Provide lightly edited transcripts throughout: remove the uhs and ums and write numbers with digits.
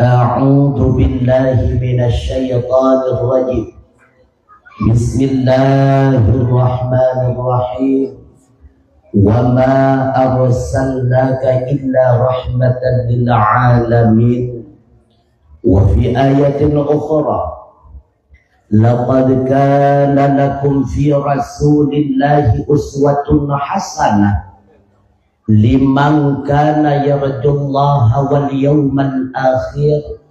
أعوذ بالله من الشيطان الرجيم. بسم الله الرحمن الرحيم. وما أرسلناك إلا رحمة للعالمين. وفي آية أخرى لقد كان لكم في رسول الله أسوة حسنة liman kana yarjullaha wal yawmal akhir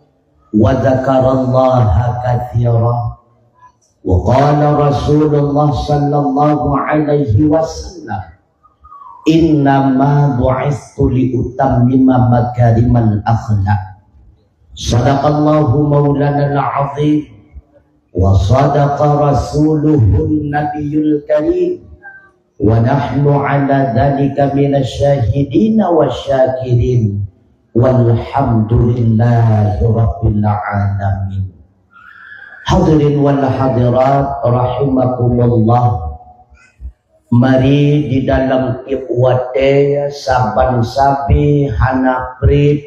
wa dzakarallaha katsiran. Wa qala Rasulullah sallallahu alaihi wasallam, innama bu'istu li utammima makarimal akhlaq. Sadaqallahu maulana al-azim wa sadaqa rasuluhu nabiyul karim. Wa nahnu ala dhalika minasyahidina wasyakirin walhamdulillahi rabbil alamin. Hadirin wal hadirat rahimakumullah. Mari di dalam ikhwate saban sabi hana pri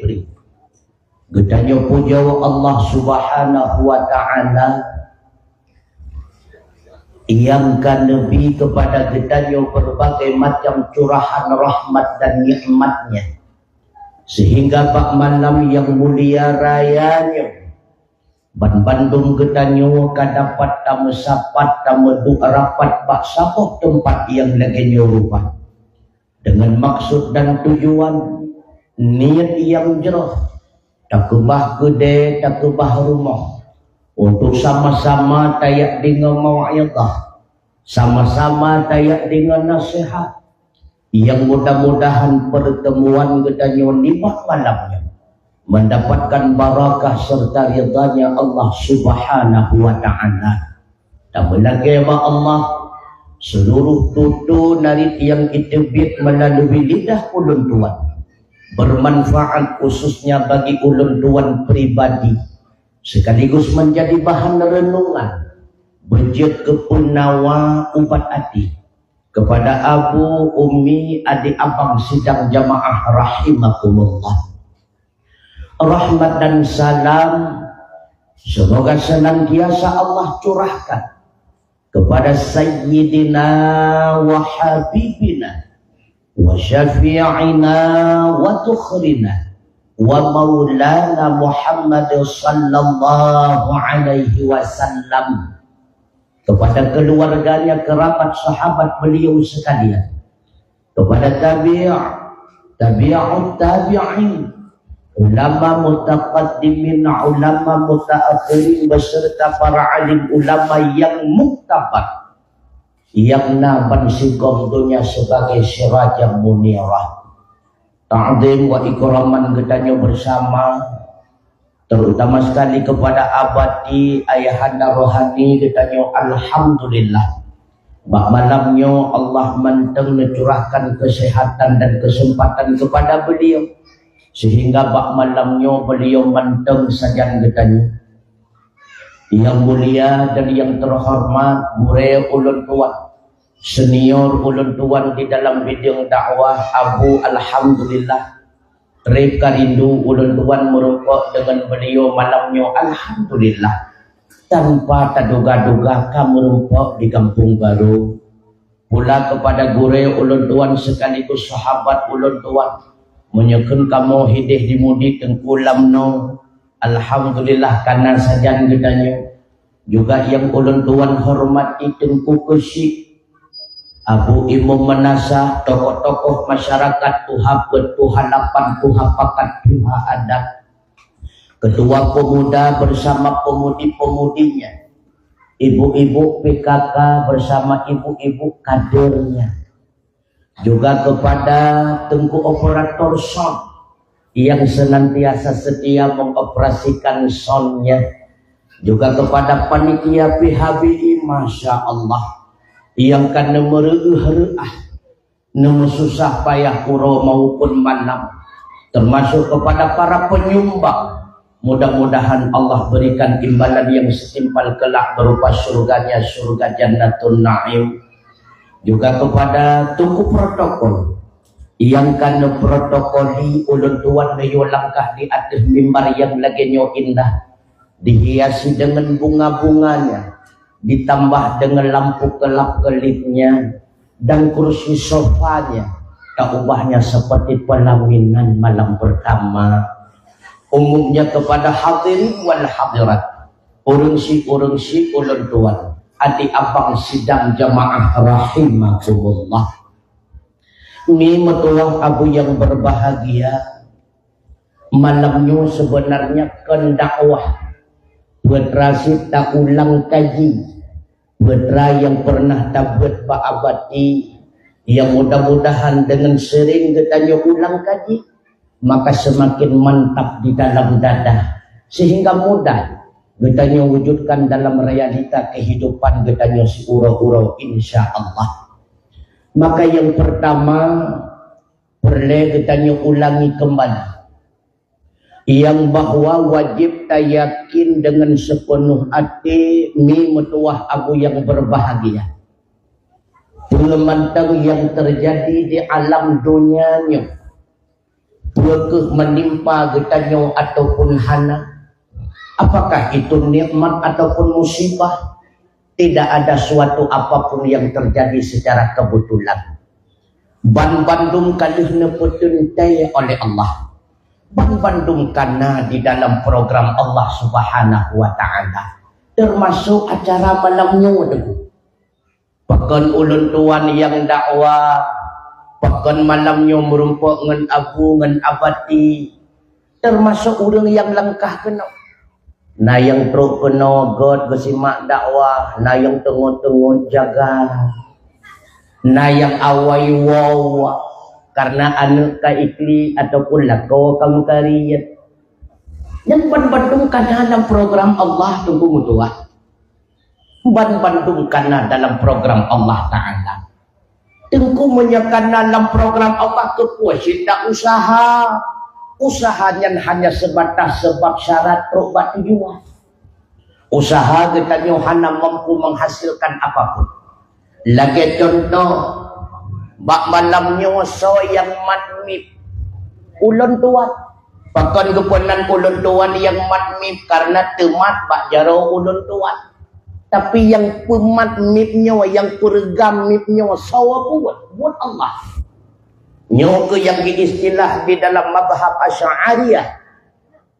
gedanyo puja Allah subhanahu wa ta'ala yang kan Nabi kepada gedanyo berbagai macam curahan rahmat dan nikmatnya, sehingga Pak Malam yang mulia rayanya ban Bandung gedanyo kadapat tamu sapat tamu doa rapat Pak sapoh tempat yang lagi nyorupan dengan maksud dan tujuan niat yang jerah, tak kebah gede tak kebah rumah, untuk sama-sama tayak dengan mau'izah, sama-sama tayak dengan nasihat, yang mudah-mudahan pertemuan gedanyo nikmat malamnya mendapatkan barakah serta ridhanya Allah subhanahu wa ta'ala. Dan lagi Allah seluruh tutu narit yang kita biak melalui lidah ulun tuan bermanfaat khususnya bagi ulun tuan pribadi, sekaligus menjadi bahan renungan bejat kepunawa ubat hati kepada abu, umi, adik, abang sidang jamaah rahimakumullah. Rahmat dan salam semoga senantiasa Allah curahkan kepada sayyidina wa habibina wa syafi'ina wa tukhrina wa maulana Muhammad sallallahu alaihi wasallam, kepada keluarganya, kerabat, sahabat beliau sekalian, kepada tabi'ut tabi'in, ulama mutaqaddimin, ulama mutaakhirin, beserta para alim ulama yang muktabar, yang naban singkong dunia sebagai sirajam munirah. Ta'zim wa ikraman gedanyo bersama, terutama sekali kepada abadi ayahanda rohani gedanyo alhamdulillah. Bak malamnya Allah menteng mencurahkan kesehatan dan kesempatan kepada beliau, sehingga bak malamnya beliau menteng sajan gedanyo. Yang mulia dan yang terhormat Gure ulun tuan, senior ulun tuan di dalam bidang dakwah, Abu alhamdulillah Rib Karindu ulun tuan merupakan dengan beliau malamnya alhamdulillah tanpa terduga-duga kamu merupakan di Kampung Baru. Pula kepada Gure ulun tuan sekaligus sahabat ulun tuan menyekun kamu hidih dimudi tengkulam no alhamdulillah karena sajan gedanyo. Juga yang ulun tuan hormati Tengku Kesik, Abu Imam Menasah, tokoh-tokoh masyarakat Tuhabet, Tuhalapan, Tuhapakat, Tuha Adat, ketua pemuda bersama pemudi-pemudinya, ibu-ibu PKK bersama ibu-ibu kadernya, juga kepada Tengku Operator Sound yang senantiasa setia mengoperasikan soundnya, juga kepada panitia PHBI, Masya Allah, yang kan mereah susah payah kuro maupun malam, termasuk kepada para penyumbang. Mudah-mudahan Allah berikan imbalan yang setimpal kelak berupa surganya, surga Jannatul Naim. Juga kepada Tengku Protokol yang kana protokoli ulun tuan na langkah di atas mimbar yang lagi indah, dihiasi dengan bunga-bunganya, ditambah dengan lampu kelap-kelipnya dan kursi sofanya, tak ubahnya seperti pelaminan malam pertama. Umumnya kepada hadirin wal hadirat, urungsi ulun tuan, adik abang sidang jamaah rahimakumullah. Ini metulah abu yang berbahagia, malamnya sebenarnya kendakwah bertrasi tak ulang kaji, betra yang pernah tabat abadi, yang mudah-mudahan dengan sering kita ulang kaji, maka semakin mantap di dalam dada, sehingga mudah kita wujudkan dalam realita kehidupan kita si ura-ura insya Allah. Maka yang pertama perlu kita ulangi kembali, yang bahwa wajib kita yakin dengan sepenuh hati mi metuah abu yang berbahagia. Pengemantang yang terjadi di alam dunianya, berkah menimpa kita ataupun hana, apakah itu nikmat ataupun musibah? Tidak ada suatu apapun yang terjadi secara kebetulan. Ban Bandung kalihna petuntai oleh Allah. Ban Bandung karena di dalam program Allah Subhanahu wa taala. Termasuk acara malamnya debu. Bahkan ulun tuan yang dakwah, bahkan malamnya merumpuk ngan abu ngan abadi. Termasuk orang yang langkah kena. Nah yang teruk kena God bersimak dakwah, nah yang tengok-tengok jaga, nah yang awai wawa karena anak ka ikli ataupun lakaw kamu kariyat. Yang Bandung karena dalam program Allah tunggu mutuah. Bandung karena dalam program Allah Ta'ala. Tunggu menyekan dalam program Allah kepuasan tak usaha. Usahanya hanya sebatas sebab syarat perubahan tujuan. Usaha kita hanya mampu menghasilkan apapun. Lagi contoh, bak malamnya so yang matmip ulun tuan. Bahkan kepunan ulun tuan yang matmip karena temat bak jaro ulun tuan. Tapi yang pematmipnya, yang pergamipnya sawa buat Allah. Nyoke yang diistilah di dalam mazhab Asy'ariyah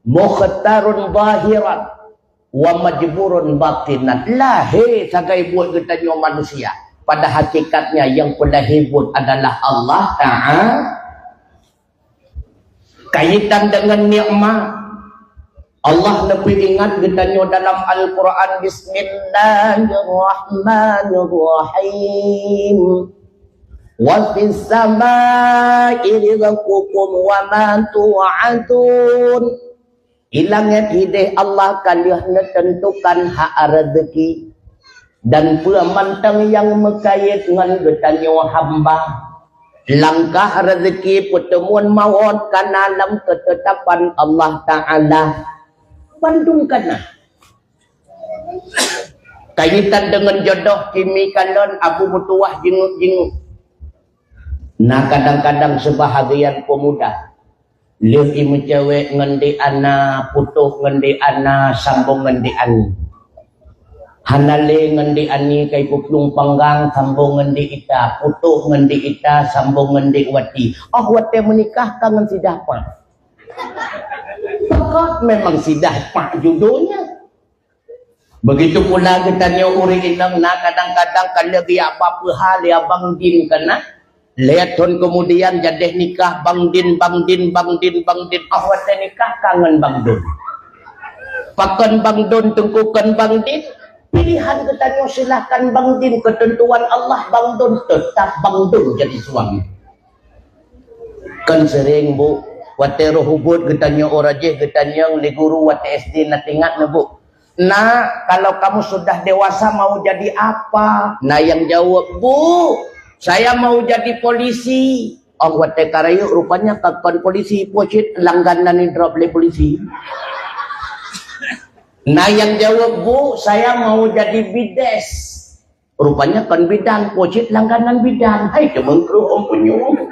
mukhtarun zahiran wa majburun batinan. Lahir sagai buat kita nyo manusia, pada hakikatnya yang pelahir buat adalah Allah Ta'ala. Kaitan dengan nikmat Allah lebih ingat kita nyo dalam Al-Quran. Bismillahirrahmanirrahim. Wa fis samaa'i rizqukum wa ma tu'adun. Ilangnya ide Allah kalian tentukan hak rezeki dan pemantang yang mekayat dengan getanyo hamba. Langkah rezeki pertemuan maut karena dalam ketetapan Allah Ta'ala. Bandung kana kaitan dengan jodoh kimi kalon abu mutuah jenguk-jenguk. Nah kadang-kadang sebahagian pemuda lebih mencewek ngendi ana putuh ngendi ana sambung ngendi ani. Hanale ngendi ani kai puplung panggang sambung ngendi ita, putuh ngendi ita sambung ngendi wati. Oh wati menikah kangen si dapat. Pokok memang si dapat judulnya. Begitu pula kita uri inang na kadang-kadang kalau dia apa-apa hal ya bang din kena. Lihat kemudian jadi nikah bang din. Awat nikah kangen bang dun. Pakan bang dun tengkukan bang din. Pilihan kita silahkan bang din. Ketentuan Allah bang dun tetap bang dun jadi suami. Kan sering bu, wate rohubut kita orajeh kita li guru wate SD na tingat na bu. Nah kalau kamu sudah dewasa mau jadi apa? Nah yang jawab bu, saya mau jadi polisi. Oh wate karayu rupanya kapan polisi posit langganan ni drop le polisi. Nah yang jawab bu, saya mau jadi bides. Rupanya kan bidan posit langganan bidan. Hai kemengkru om penyung.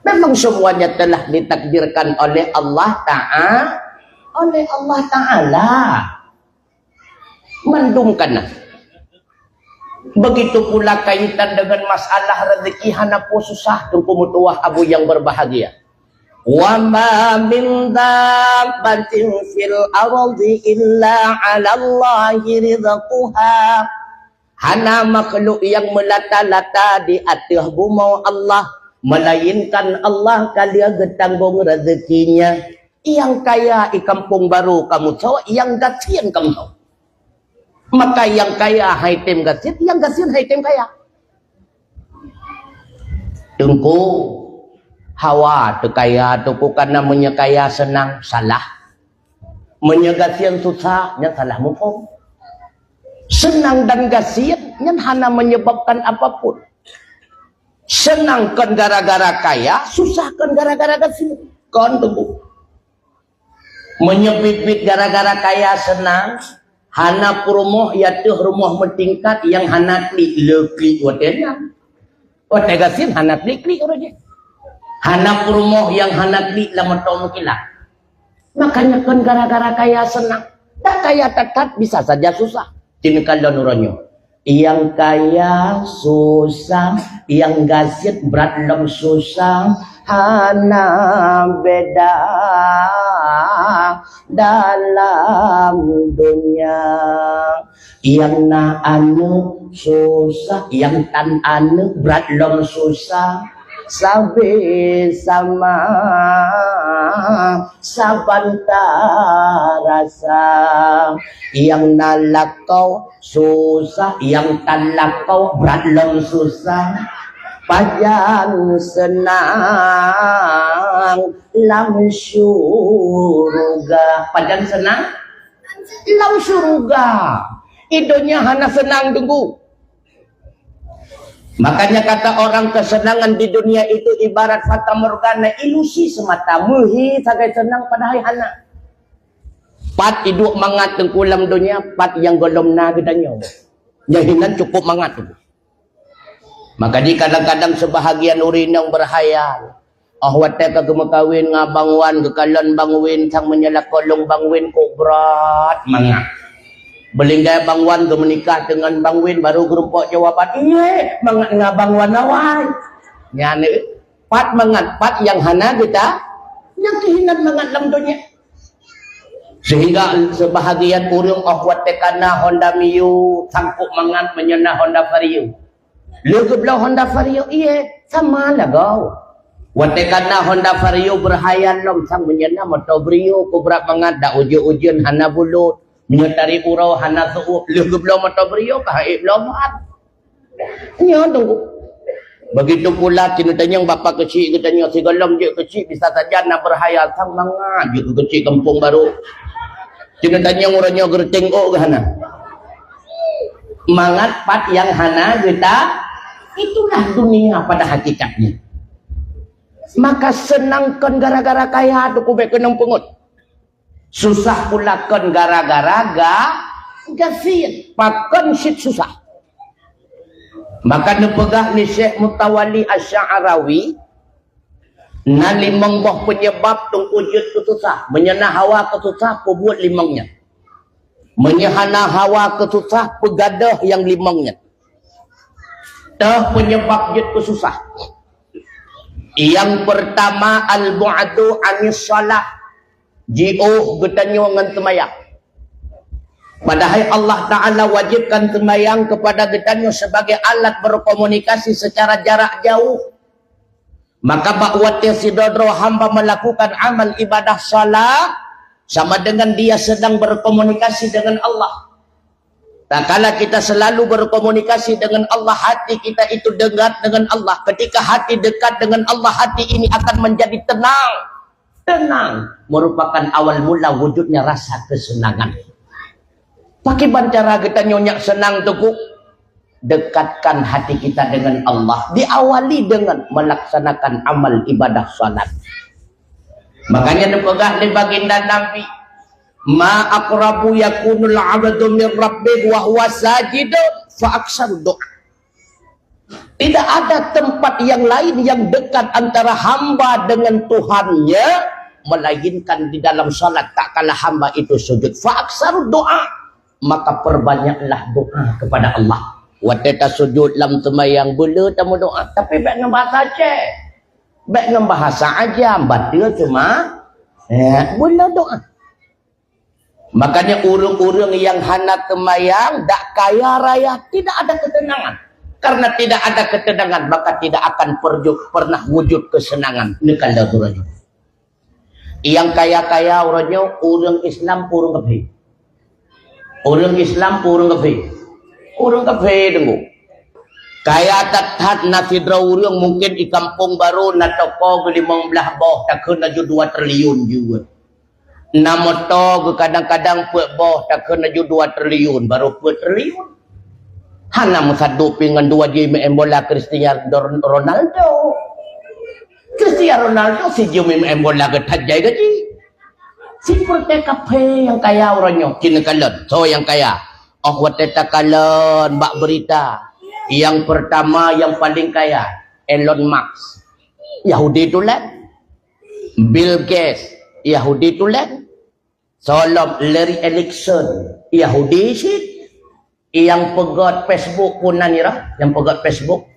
Memang semuanya telah ditakdirkan oleh Allah Ta'ala. Mendungkan. Begitu pula kaitan dengan masalah rezeki hanapu susah tunggu mutuah abu yang berbahagia. Wa ma min dabbatin fil ardi illa 'ala Allahi rizquha. Hana makhluk yang melata-lata di atas bumi Allah, melainkan Allah kalian getanggung rezekinya. Yang kaya di kampung baru kamu tahu, yang gasian kamu tahu. Maka yang kaya hai tem gasian, yang gasian hai tem kaya. Tunggu hawa tu kaya tu bukan namanya kaya senang, salah. Menyegasian susah, yang salah mufum. Senang dan gasian yang hanya menyebabkan apapun. Senang kan gara-gara kaya, susah kan gara-gara gasian. Kan tunggu. Menyebibit gara-gara kaya senang, hana rumah ya tuh rumah mentingkat yang hana klik leklik wadenya. Wadenya gasian hana klik orangnya. Hana rumah yang hana klik lama tau mengkilat. Makanya kan gara-gara kaya senang. Tak kaya tetap bisa saja susah. Ini kalau nuranyo. Yang kaya susah, yang gasit berat lem susah, hana beda dalam dunia. Yang na anu susah, yang tan anu berat lem susah, sabi sama sabanta rasa. Yang nalakau susah, yang talakau berat lem susah, pajan senang lam syurga. Pajan senang lam syurga. Idonya hana senang tunggu. Makanya kata orang kesenangan di dunia itu ibarat fata morgana, ilusi semata. Muhi sagai senang padahal hana. Pat iduk mangat tengkulam dunia, pat yang golom na gedanya. Jahinan cukup mangat tu. Maka di kadang-kadang sebahagian urin yang berhayal. Wate ka kemakawin nga bangwan, kekalon bangwin, sang menyalak kolong bangwin ko berat mangat. Belinggay bangwan ke menikah dengan bangwin baru gerumpok jawaban, iya mangat nga bangwan awal. Nyane pat mangat, pat yang hana kita, yang kehinan mangat dalam dunia. Sehingga sebahagian urang wate kana Honda Mio sangkuk mangat menyena Honda Vario. Legeblah Honda Vario iya sama lah kau. Wate kana Honda Vario berhayal lom sang menyena motor Brio ku berat mangat dak ujian hana bulut. Menyetari urau hana suuk. Legeblah motor Brio ka haib lomat. Nya tunggu. Begitu pula cinitanya bapak kecil katanya si golong je kecil bisa saja nak berhayal sang mangat je kecil kampung baru. Cinitanya urangnya gerting ke hana. Mangat pat yang hana kita, itulah dunia pada hakikatnya. Maka senangkan gara-gara kaya tu kubek kenang pengut. Susah pula kan gara-gara gasin. Pakan sit susah. Maka nepegah ni Syekh Mutawali Asy'arawi na limang buah penyebab tung wujud tu susah. Menyana hawa ke susah, buat limangnya. Menyahana hawa ke susah, pegadah yang limangnya. Dah penyebab wujud tu susah. Yang pertama al-bu'adu anis salah. Ji'uh getanya dengan semayang. Padahal Allah Ta'ala wajibkan semayang kepada getanya sebagai alat berkomunikasi secara jarak jauh. Maka bakwatnya si dodro hamba melakukan amal ibadah salat sama dengan dia sedang berkomunikasi dengan Allah. Tak kala kita selalu berkomunikasi dengan Allah, hati kita itu dekat dengan Allah. Ketika hati dekat dengan Allah, hati ini akan menjadi tenang. Tenang merupakan awal mula wujudnya rasa kesenangan. Pakai cara kita nyonya senang tuku. Dekatkan hati kita dengan Allah. Diawali dengan melaksanakan amal ibadah salat. Makanya dipegah di baginda Nabi. Ma aqrabu yakunul abdu min rabbih wa huwa sajid fa aksar doa. Tidak ada tempat yang lain yang dekat antara hamba dengan Tuhannya melainkan di dalam salat. Tak kalah hamba itu sujud. Fa'aksar doa, maka perbanyaklah doa kepada Allah. Wateta sujud lam semayang bela tamu doa, tapi baik dengan bahasa cek, baik dengan bahasa aja, baca cuma bela doa. Makanya urung-urung yang hana semayang dak kaya raya tidak ada ketenangan. Karena tidak ada ketenangan, maka tidak akan pernah wujud kesenangan. Ini kalau turunnya. Yang kaya-kaya orangnya orang Islam urung kepe. Orang Islam urung kepe. Urung kepe tunggu. Kaya tathat nasidra urang mungkin di kampung baru na toko ke 15 boh tak kena ju 2 triliun juga. Namoto kadang-kadang puak boh tak kena ju 2 triliun baru 2 triliun. Hana musadu dengan 2 game bola Cristiano Ronaldo. Cristiano Ronaldo si game bola getajai gaji. Seperti kafe yang kaya orangnya kini kalon. So yang kaya. Oh wateta kalon bak berita. Yang pertama yang paling kaya Elon Musk. Yahudi tulen. Bill Gates Yahudi tulen. Solom Larry Ellison Yahudi sih. Yang pegot Facebook pun nanira, yang pegot Facebook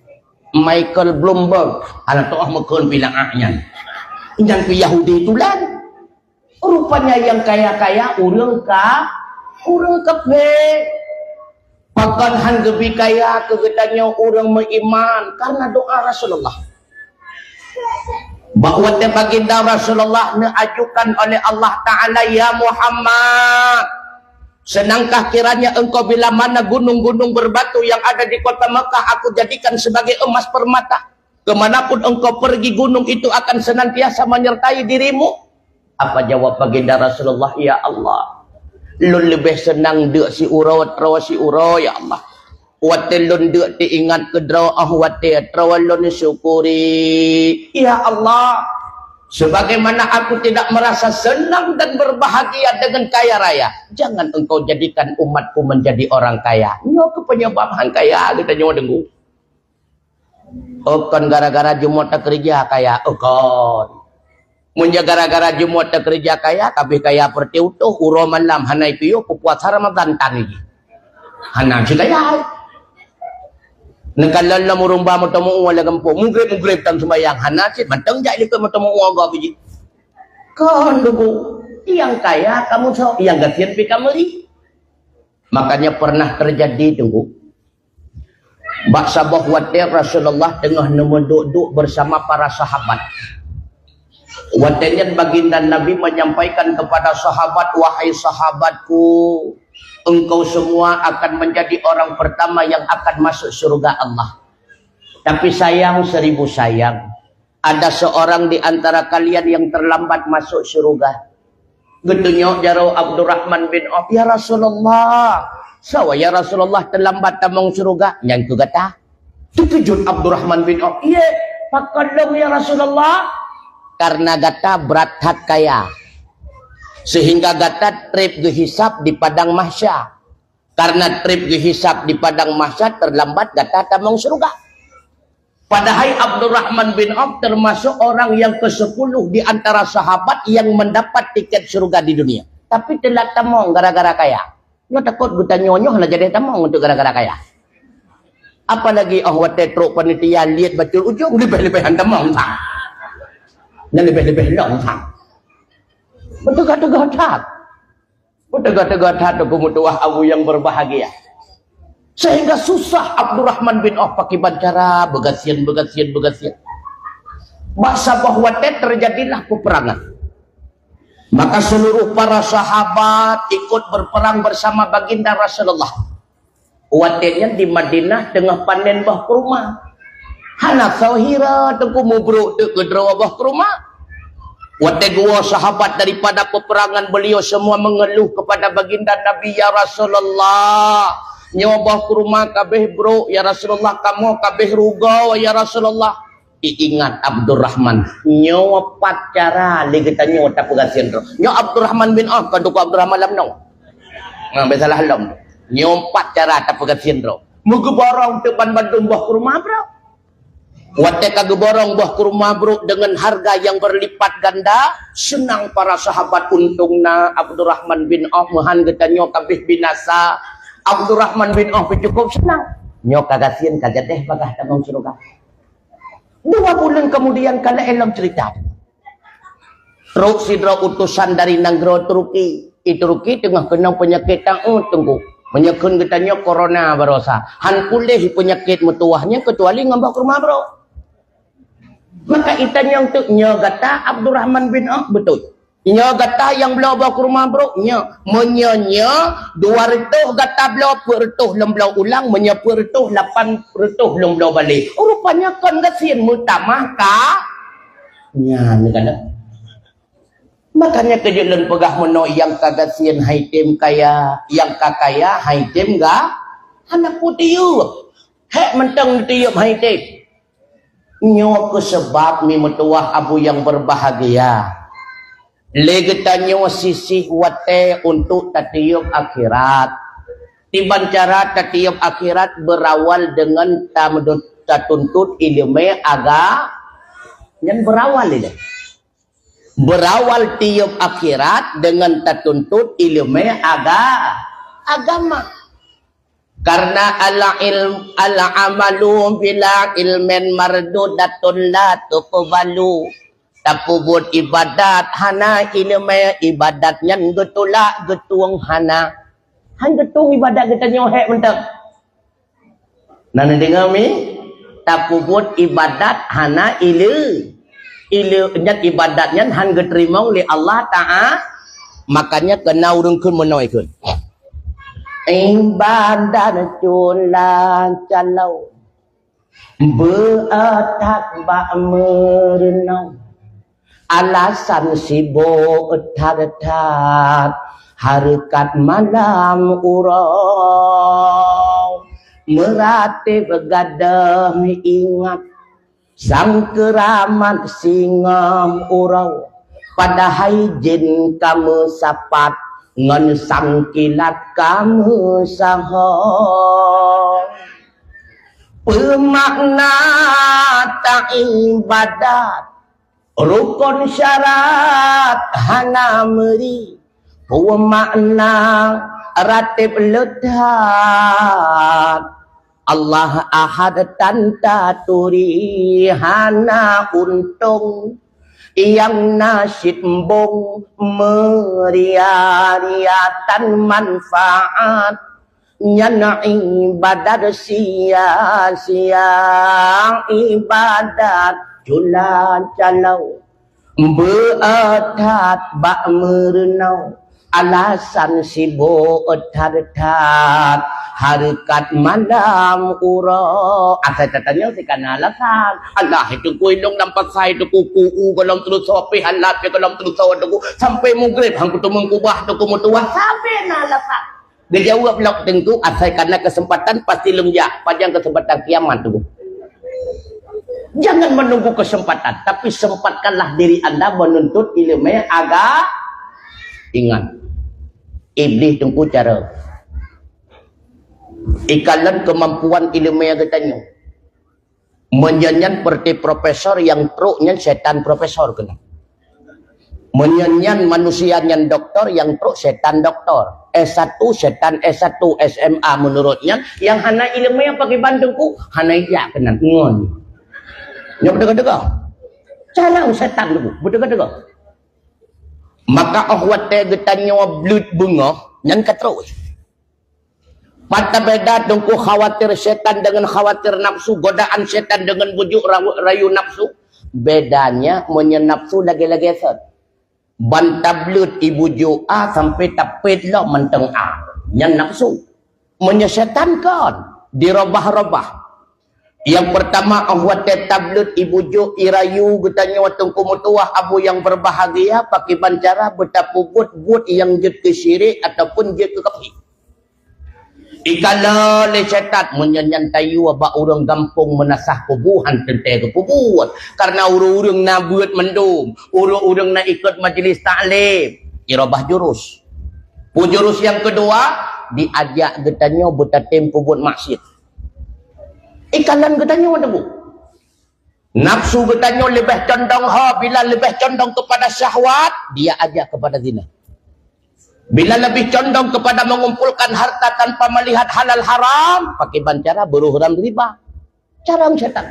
Michael Bloomberg, anak toh mekon bilang ahnya. Yang ke Yahudi tulan. Rupanya yang kaya-kaya urang kepe. Pakan han gebi kaya kegetanya urang meiman karena doa Rasulullah. Bahwa baginda Rasulullah diajukan oleh Allah Ta'ala, ya Muhammad, senangkah kiranya engkau bila mana gunung-gunung berbatu yang ada di kota Mekah aku jadikan sebagai emas permata. Kemanapun engkau pergi gunung itu akan senantiasa menyertai dirimu. Apa jawab baginda Rasulullah? Ya Allah, lun lebih senang dek si uro trawa si uro ya Allah. Wate lun dek diingat ke draw wate trawa lun syukuri. Ya Allah, sebagaimana aku tidak merasa senang dan berbahagia dengan kaya raya, jangan engkau jadikan umatku menjadi orang kaya. Nyo ke penyebabkan kaya kita nyo dengu. Okon gara-gara jumot tak kerja kaya, okon. Munja gara-gara jumot tak kerja kaya, tapi kaya perti utuh uro malam hanai piyo pupuasa Ramadan tani. Hana si kaya. Nagkalala mo rumba mo tamo wala gampo. Mugrib tam sumayang hanasit. Mantang jay likod mo tamo uwaga biji. Kandugo. Iyang kaya kamu so. Iyang gatian pi kamali. Makanya pernah terjadi tunggu. Baksa bahwatir Rasulullah tengah nemenduk-duk bersama para sahabat. Watenyan baginda Nabi menyampaikan kepada sahabat, wahai sahabatku, engkau semua akan menjadi orang pertama yang akan masuk surga Allah. Tapi sayang 1000 sayang, ada seorang di antara kalian yang terlambat masuk surga. Gedunya jaro Abdurrahman bin Auf, ya Rasulullah, sawa ya Rasulullah terlambat tamang surga. Yang tu kata, terkejut Abdurrahman bin Auf, iya, pakadam ya Rasulullah. Karena gata berat hat kaya. Sehingga gata trip gehisap di padang mahsyar. Karena trip gehisap di padang mahsyar terlambat gata tamang surga. Padahal Abdurrahman bin Auf termasuk orang yang ke-10 di antara sahabat yang mendapat tiket surga di dunia. Tapi telah tamang gara-gara kaya. Nyo takut guta nyonyoh lah jadi tamang untuk gara-gara kaya. Apalagi wate truk panitia lihat betul ujung lebih-lebihan tamang tak. Dan lebih-lebih longsang. Bertegak-tegak. Bertegak-tegak aku mutuah awu yang berbahagia. Sehingga susah Abdurrahman bin Auf pakai cara begasian. Masa bahwa terjadilah peperangan. Maka seluruh para sahabat ikut berperang bersama baginda Rasulullah. Watenya di Madinah tengah panen bah kurma. Hana sahira tengku mubruk te kedrawa bah kurma. Wate dua sahabat daripada peperangan beliau semua mengeluh kepada baginda Nabi, ya Rasulullah, nyawa bah kurma kabeh bro, ya Rasulullah, kamu kabeh ruga ya Rasulullah. Ingat Abdurrahman nyawa pacara ligita nyawa tapugasian ro. Nyawa Abdurrahman bin Auf kandu ko Abdurrahman lamnong. Besalah lam. Nyawa pacara tapugasian ro. Mugo barang teban bandung bah kurma bro. Wate kageborong buah kurma bro dengan harga yang berlipat ganda. Senang para sahabat untungna Abdurrahman bin Auf mehan getanyo kabeh binasa. Abdurrahman bin Auf cukup senang. Nyo kagasian kagak teh bagah tabang surga. 2 bulan kemudian kala elam cerita. Truk sidra utusan dari negara Turki. Turki tengah kena penyakit tunggu. Menyekun getanyo corona barosa. Han pulih penyakit metuahnya kecuali ngambak rumah bro. Maka itanya untuk nyogata Abdurrahman bin Auf betul. Nyogata yang belau bawa ke rumah bro. Menyanya 200 gata belau pertuh lemblau ulang. Menyepertuh 8 pertuh lemblau balik. Rupanya kan kasihan mutamah ka. Ni kan. Makanya kejelan pegah meno yang kagasian haitim kaya. Yang kakaya haitim ga. Anak putih. Hek mentang tiup haitim. Nyo kesebab mi metuah abu yang berbahagia. Legetanyo sisih wate untuk tatiup akhirat. Tiban cara tatiup akhirat berawal dengan tatuntut ilmu aga. Yang berawal ini. Berawal tiup akhirat dengan tatuntut ilmu agama. Karena ala amalu bila ilmen mardudatun la tuqbalu. Tapubut ibadat hana ilmu ibadatnya getulak getuang hana. Han getung ibadat kita nyohek mentang. Nana dengar mi? Tapubut ibadat hana ilu nyat ibadatnya han geterima oleh Allah Ta'ala. Makanya kena urungkeun menoikeun. Ibadat culan calau beatak bak merenau alasan sibuk tar-tar harikat malam urau merate begadah ingat sang keramat singam urau pada haijin kamu sapat ngan sang kilat kamu saho pemakna tak ibadat rukun syarat hana meri pemakna ratib ledat Allah ahad tanta turi hana untung yang nasyid bong meriariatan manfaat nyana ibadat sia-sia ibadat julan calau beatat bak merenau alasan sibuk tar-tar harikat malam uro asal tatanya si kana alasan Allah itu kuilong nampak saya itu kuku golong terus sopi halap ke golong terus sawat aku sampai maghrib hang kutu mengkubah tu mutuah sampai na alasan dia jawab lok tentu asal karena kesempatan pasti lemjak panjang kesempatan kiamat tu. Jangan menunggu kesempatan tapi sempatkanlah diri Anda menuntut ilmu agama. Ingat iblis tunggu cara ikalan kemampuan ilmu yang katanya menyanyian seperti profesor yang truknya setan profesor kena menyanyian manusia yang doktor yang truk setan doktor S1 setan S1 SMA menurutnya yang hana ilmu yang pakai bandungku hana iya kena ngon yang berdega-dega calang setan dulu berdega-dega maka ahwate getanya blut bunga yang katrus mata beda dengku khawatir setan dengan khawatir nafsu godaan setan dengan bujuk rayu nafsu bedanya menyenapsu lagi-lagi set bantablut ibu ju A sampai tapit lo menteng A yang nafsu menyesetankan dirobah-robah. Yang pertama ahwate tablut ibu ju irayu getanya watungku mutuah abu yang berbahagia pakai bancara betapubut buat yang jet ke syirik ataupun jet ke kafir. Ikala le setat menyanyantayu abak orang gampung menasah kubuhan tentang kekubuhan karena urang-urang na buat mendung urang-urang na ikut majlis ta'lim irabah jurus jurus yang kedua diajak getanya betatim kubut maksiat ikalan getanya ada bu Nafsu bertanya lebih condong bila lebih condong kepada syahwat, dia ajak kepada zina. Bila lebih condong kepada mengumpulkan harta tanpa melihat halal haram, pakai bancara berhurang riba. Cara syaitan.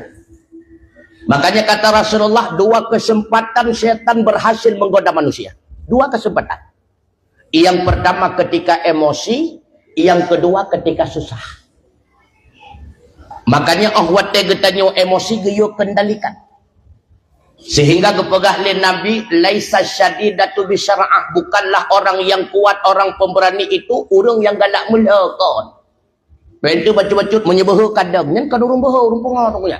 Makanya kata Rasulullah, 2 kesempatan syaitan berhasil menggoda manusia. 2 kesempatan. Yang pertama ketika emosi, yang kedua ketika susah. Makanya Allah tegetanyo emosi geyo kendalikan. Sehingga kepegah le Nabi, laisa syadidatu bisyara'ah, bukanlah orang yang kuat, orang pemberani itu urang yang galak melakon. Pentu baca-bacut menyebah kadang, nyen kan urang bah urang pengah punya.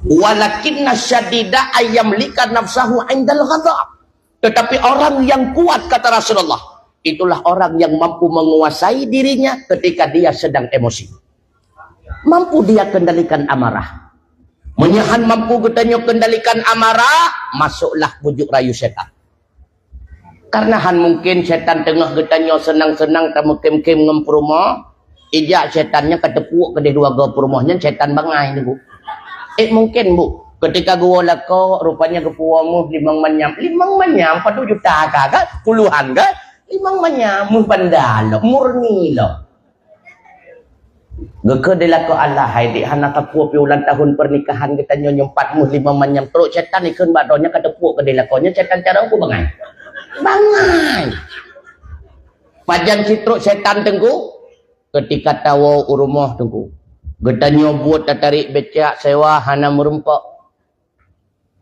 Walakinna syadida ayyamlika nafsahu indal ghadab. Tetapi orang yang kuat kata Rasulullah, itulah orang yang mampu menguasai dirinya ketika dia sedang emosi. Mampu dia kendalikan amarah. Menyahan mampu getanyo kendalikan amarah, masuklah bujuk rayu setan. Karena han mungkin setan tengah getanyo senang-senang tamu kem-kem ngem rumah, ijak setannya ketepuk ke 2 go rumahnya setan bangai ni Bu. Mungkin Bu, ketika gua lako rupanya kepuamu 5 manyam 4 juta kagak puluhan kah 5 manyam pandalo murni lo. Geke delako Allah haidi hana kapua piulan tahun pernikahan kita nyonyong 4 5 manyam terus setan ikun badonya ketepuk ke delakonya setan cara aku bangai. Pajan citro setan tengku ketika tawo urumah tengku. Getanyo buat tarik becak sewa hana merempok.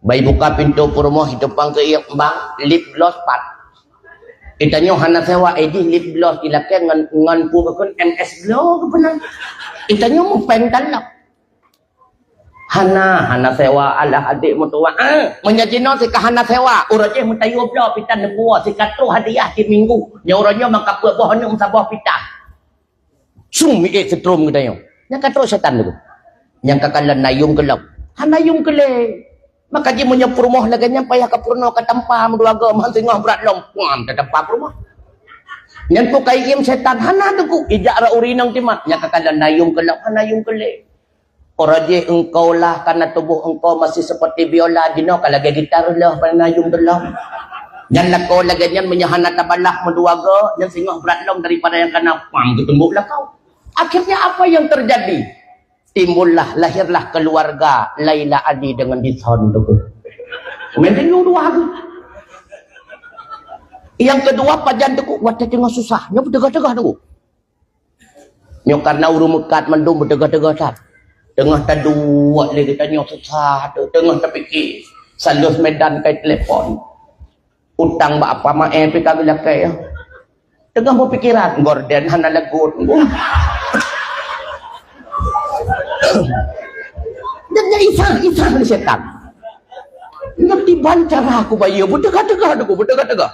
Bayi buka pintu rumah hidupang ke iak bang lip gloss pat. Itanyo hana sewa edi lip gloss ilaken ngan pu bekun MS glow kepenan. Itanyo mu pentalak. Hana sewa Allah adik mutua. Menyajino si hana sewa uraje mutayo blo pitan nebuah si katro hadiah di minggu. Nya uranya maka buat boh nu sabah pitah. Sumi setrum getanyo. Nya katro setan tu. Yang kakalan nayung gelap. Hanayung kele. Maka dia menyap rumah lagi payah ke purno ke tempat menduaga tengah berat lompam ke tempat rumah. Yang tu kaim setan hana tu ku ijak ra urinang timat nya kakalan nayung kelak hanayung kele. Oraje engkau lah karena tubuh engkau masih seperti biola dino kalau lagi gitar lah nayung gelam. Yang lakau lagi nyan menyahana tabalah menduaga yang singah berat lom daripada yang kena pam ketumbuklah kau. Akhirnya apa yang terjadi? Timbullah, lahirlah keluarga Laila Adi dengan Dison tu. Memang dua. Yang kedua pajan tu waktu tengah susah, nya bertegah-tegah tu. Nya karena urung mekat mendung bertegah-tegah tak. Tengah tadua lagi tanya susah tu, tengah terfikir salus medan kai telefon. Utang ba apa ma pika gelakai. Tengah berfikiran gorden hana lagut. Dan dia isah ni setan. Ngerti bancara aku bayi bertegak-tegak aku bertegak-tegak.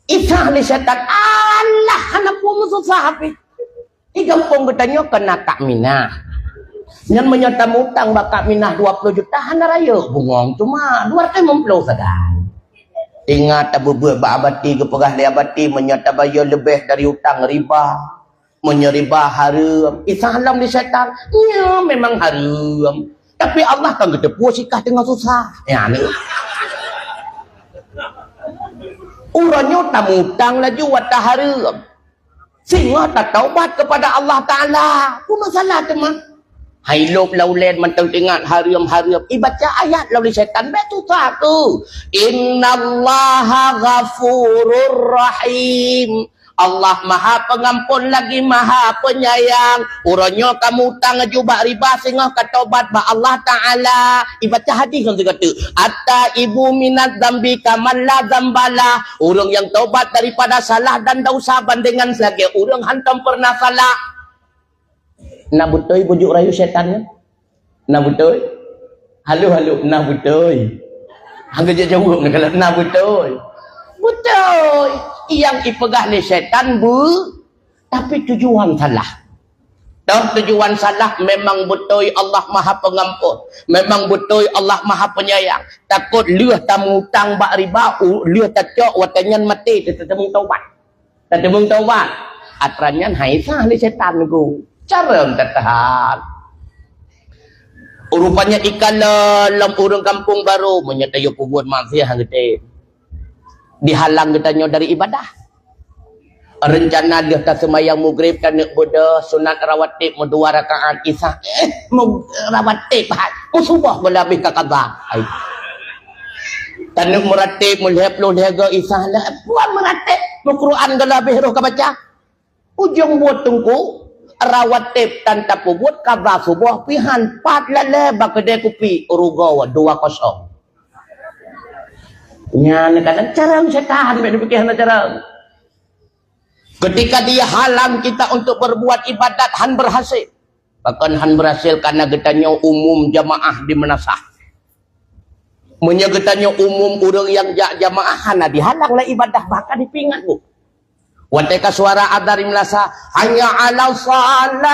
Isah ni setan Allah anak pun susah api. Igampong katanya kena Kak Minah. Yang menyata mutang Kak Minah 20 juta hana raya bungong cuma 250 sadan. Ingat tabubuat abati ke perah dia abati menyata bayar lebih dari hutang riba. Menyeribah haram. Islam di setan. Ya memang haram. Tapi Allah kan kita puas sikah tengah susah. Ya ni. Uranya tak mutang lagi wata haram. Sehingga tak taubat kepada Allah Ta'ala. Apa masalah tu mah? Hai lop laulen mentang ingat haram-haram. Baca ayat lauli setan. Betul tak tu. Innallaha ghafurur rahim. Allah maha pengampun lagi maha penyayang. Uranya kamu utang jubah riba sehingga katobat ba Allah Ta'ala. Ibaca hadis kan kata. Atta ibu minat zambi kamalla zambala. Orang yang taubat daripada salah dan dosa bandingan selagi orang hantam pernah salah. Nak betul bujuk rayu setan kan? Nak betul? Halo. Nak betul. Hangga jauh kalau nak betul. Betul. Yang ipegah ni setan tapi tujuan salah. Dah tujuan salah memang betul Allah Maha Pengampun. Memang betul Allah Maha Penyayang. Takut leuh tamu utang bak riba, leuh tacok watanyan mati tetemung taubat. Tetemung taubat. Atranyan haisah ni setan ku. Cara tertahan. Rupanya ikan dalam urang kampung baru menyatayo buat maksiat gede. Dihalang katanya dari ibadah. Rencana dia tak semayang maghrib kan nak bodoh sunat rawatib mau 2 rakaat isya. Mau rawatib mau subuh lebih ka qada. Ai. Tanuk meratib mulai puluh lega isya lah. Buat meratib mau Quran ke lebih roh ka baca. Ujung buat tungku rawatib tanpa buat qada subuh pihan 4 lele bak kedai kopi urugawa 2-0. Nya kadang cara setan mek dipikir cara. Ketika dia halang kita untuk berbuat ibadat han berhasil. Bahkan han berhasil karena getanya umum jamaah di menasah. Menyegetanya umum orang yang jamaah hana dihalang lah ibadah bahkan dipingat bu. Wateka suara adari melasa hanya ala salam.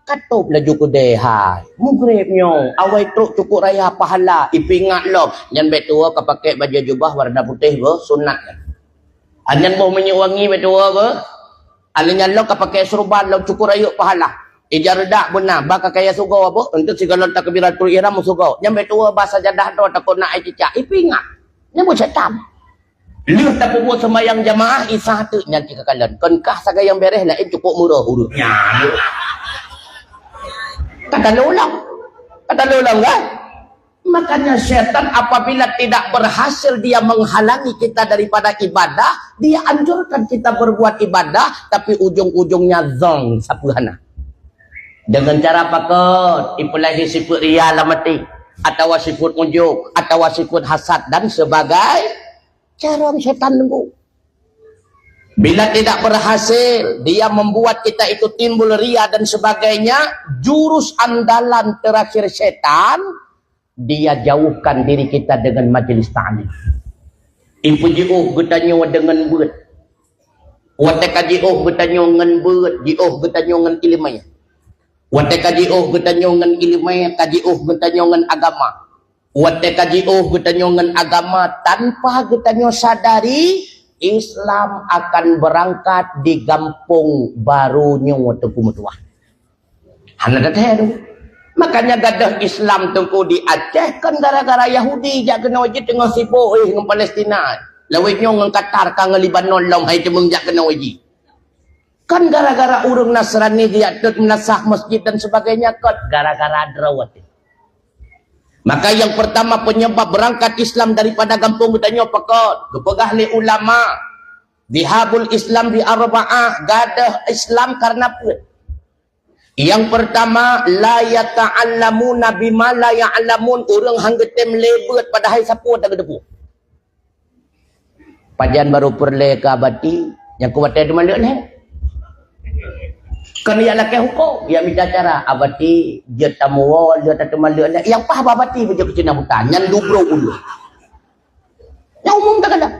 Katup laju kudehai. Mugribnya awai truk cukup raya pahala ipingat lo. Yang betul kepakai baju jubah warna putih bu sunat. Anyan mau menyewangi betul apa? Alinyan lo kepakai serban lo cukur ayuk pahala. Ijar dak benar baka kaya sugo apa? Untuk segala takbiratul ihram sugo. Yang betul bahasa jadah do takut nak ai cicak. Ipingat. Nya mo setam. Lihat tak buat sembahyang jamaah isah tu nyanti kekalan. Kenkah saga yang beres lain cukup murah urutnya. Kata lulang kan? Makanya setan apabila tidak berhasil dia menghalangi kita daripada ibadah, dia anjurkan kita berbuat ibadah, tapi ujung-ujungnya zong sapuhana. Dengan cara pakot, ipulahi sifat ria lah mati, atau sifat unjuk, atau sifat hasad dan sebagai cara setan nunggu. Bila tidak berhasil, dia membuat kita itu timbul ria dan sebagainya, jurus andalan terakhir setan, dia jauhkan diri kita dengan majlis ta'lim. Impuji'uh getanya dengan beut. Watakaji'uh getanya dengan beut. Ji'uh getanya dengan ilmaya. Watakaji'uh getanya dengan ilmaya. Kaji'uh getanya dengan agama. Watakaji'uh getanya dengan agama. Tanpa getanya sadari, Islam akan berangkat di kampung barunya waktu kumutuah. Hana datang tu. Makanya gadah Islam tengku di Aceh kan gara-gara Yahudi jak kena wajib tengah sibuk dengan Palestina. Lawitnya dengan Qatar kan dengan Lebanon lam hai temeng jak kena wajib. Kan gara-gara urang Nasrani dia tut menasah masjid dan sebagainya kan gara-gara drawat. Maka yang pertama penyebab berangkat Islam daripada kampung katanya pakot, kepegah li ulama. Dihabul Islam di arba'ah, gadah Islam karena apa? Yang pertama, la yata'allamuna bima la ya'lamun. Orang hanggetem lebet padahal siapa tak kedepu. Pajan baru perle ke abati. Yang kuatai tu maluk leh. Kan ia lakai hukum. Ia minta cara. Abati, dia tamuwa, dia tak maluk leh. Yang paham abati, dia kecina hutan. Yang lubro ulu. Yang umum tak ada.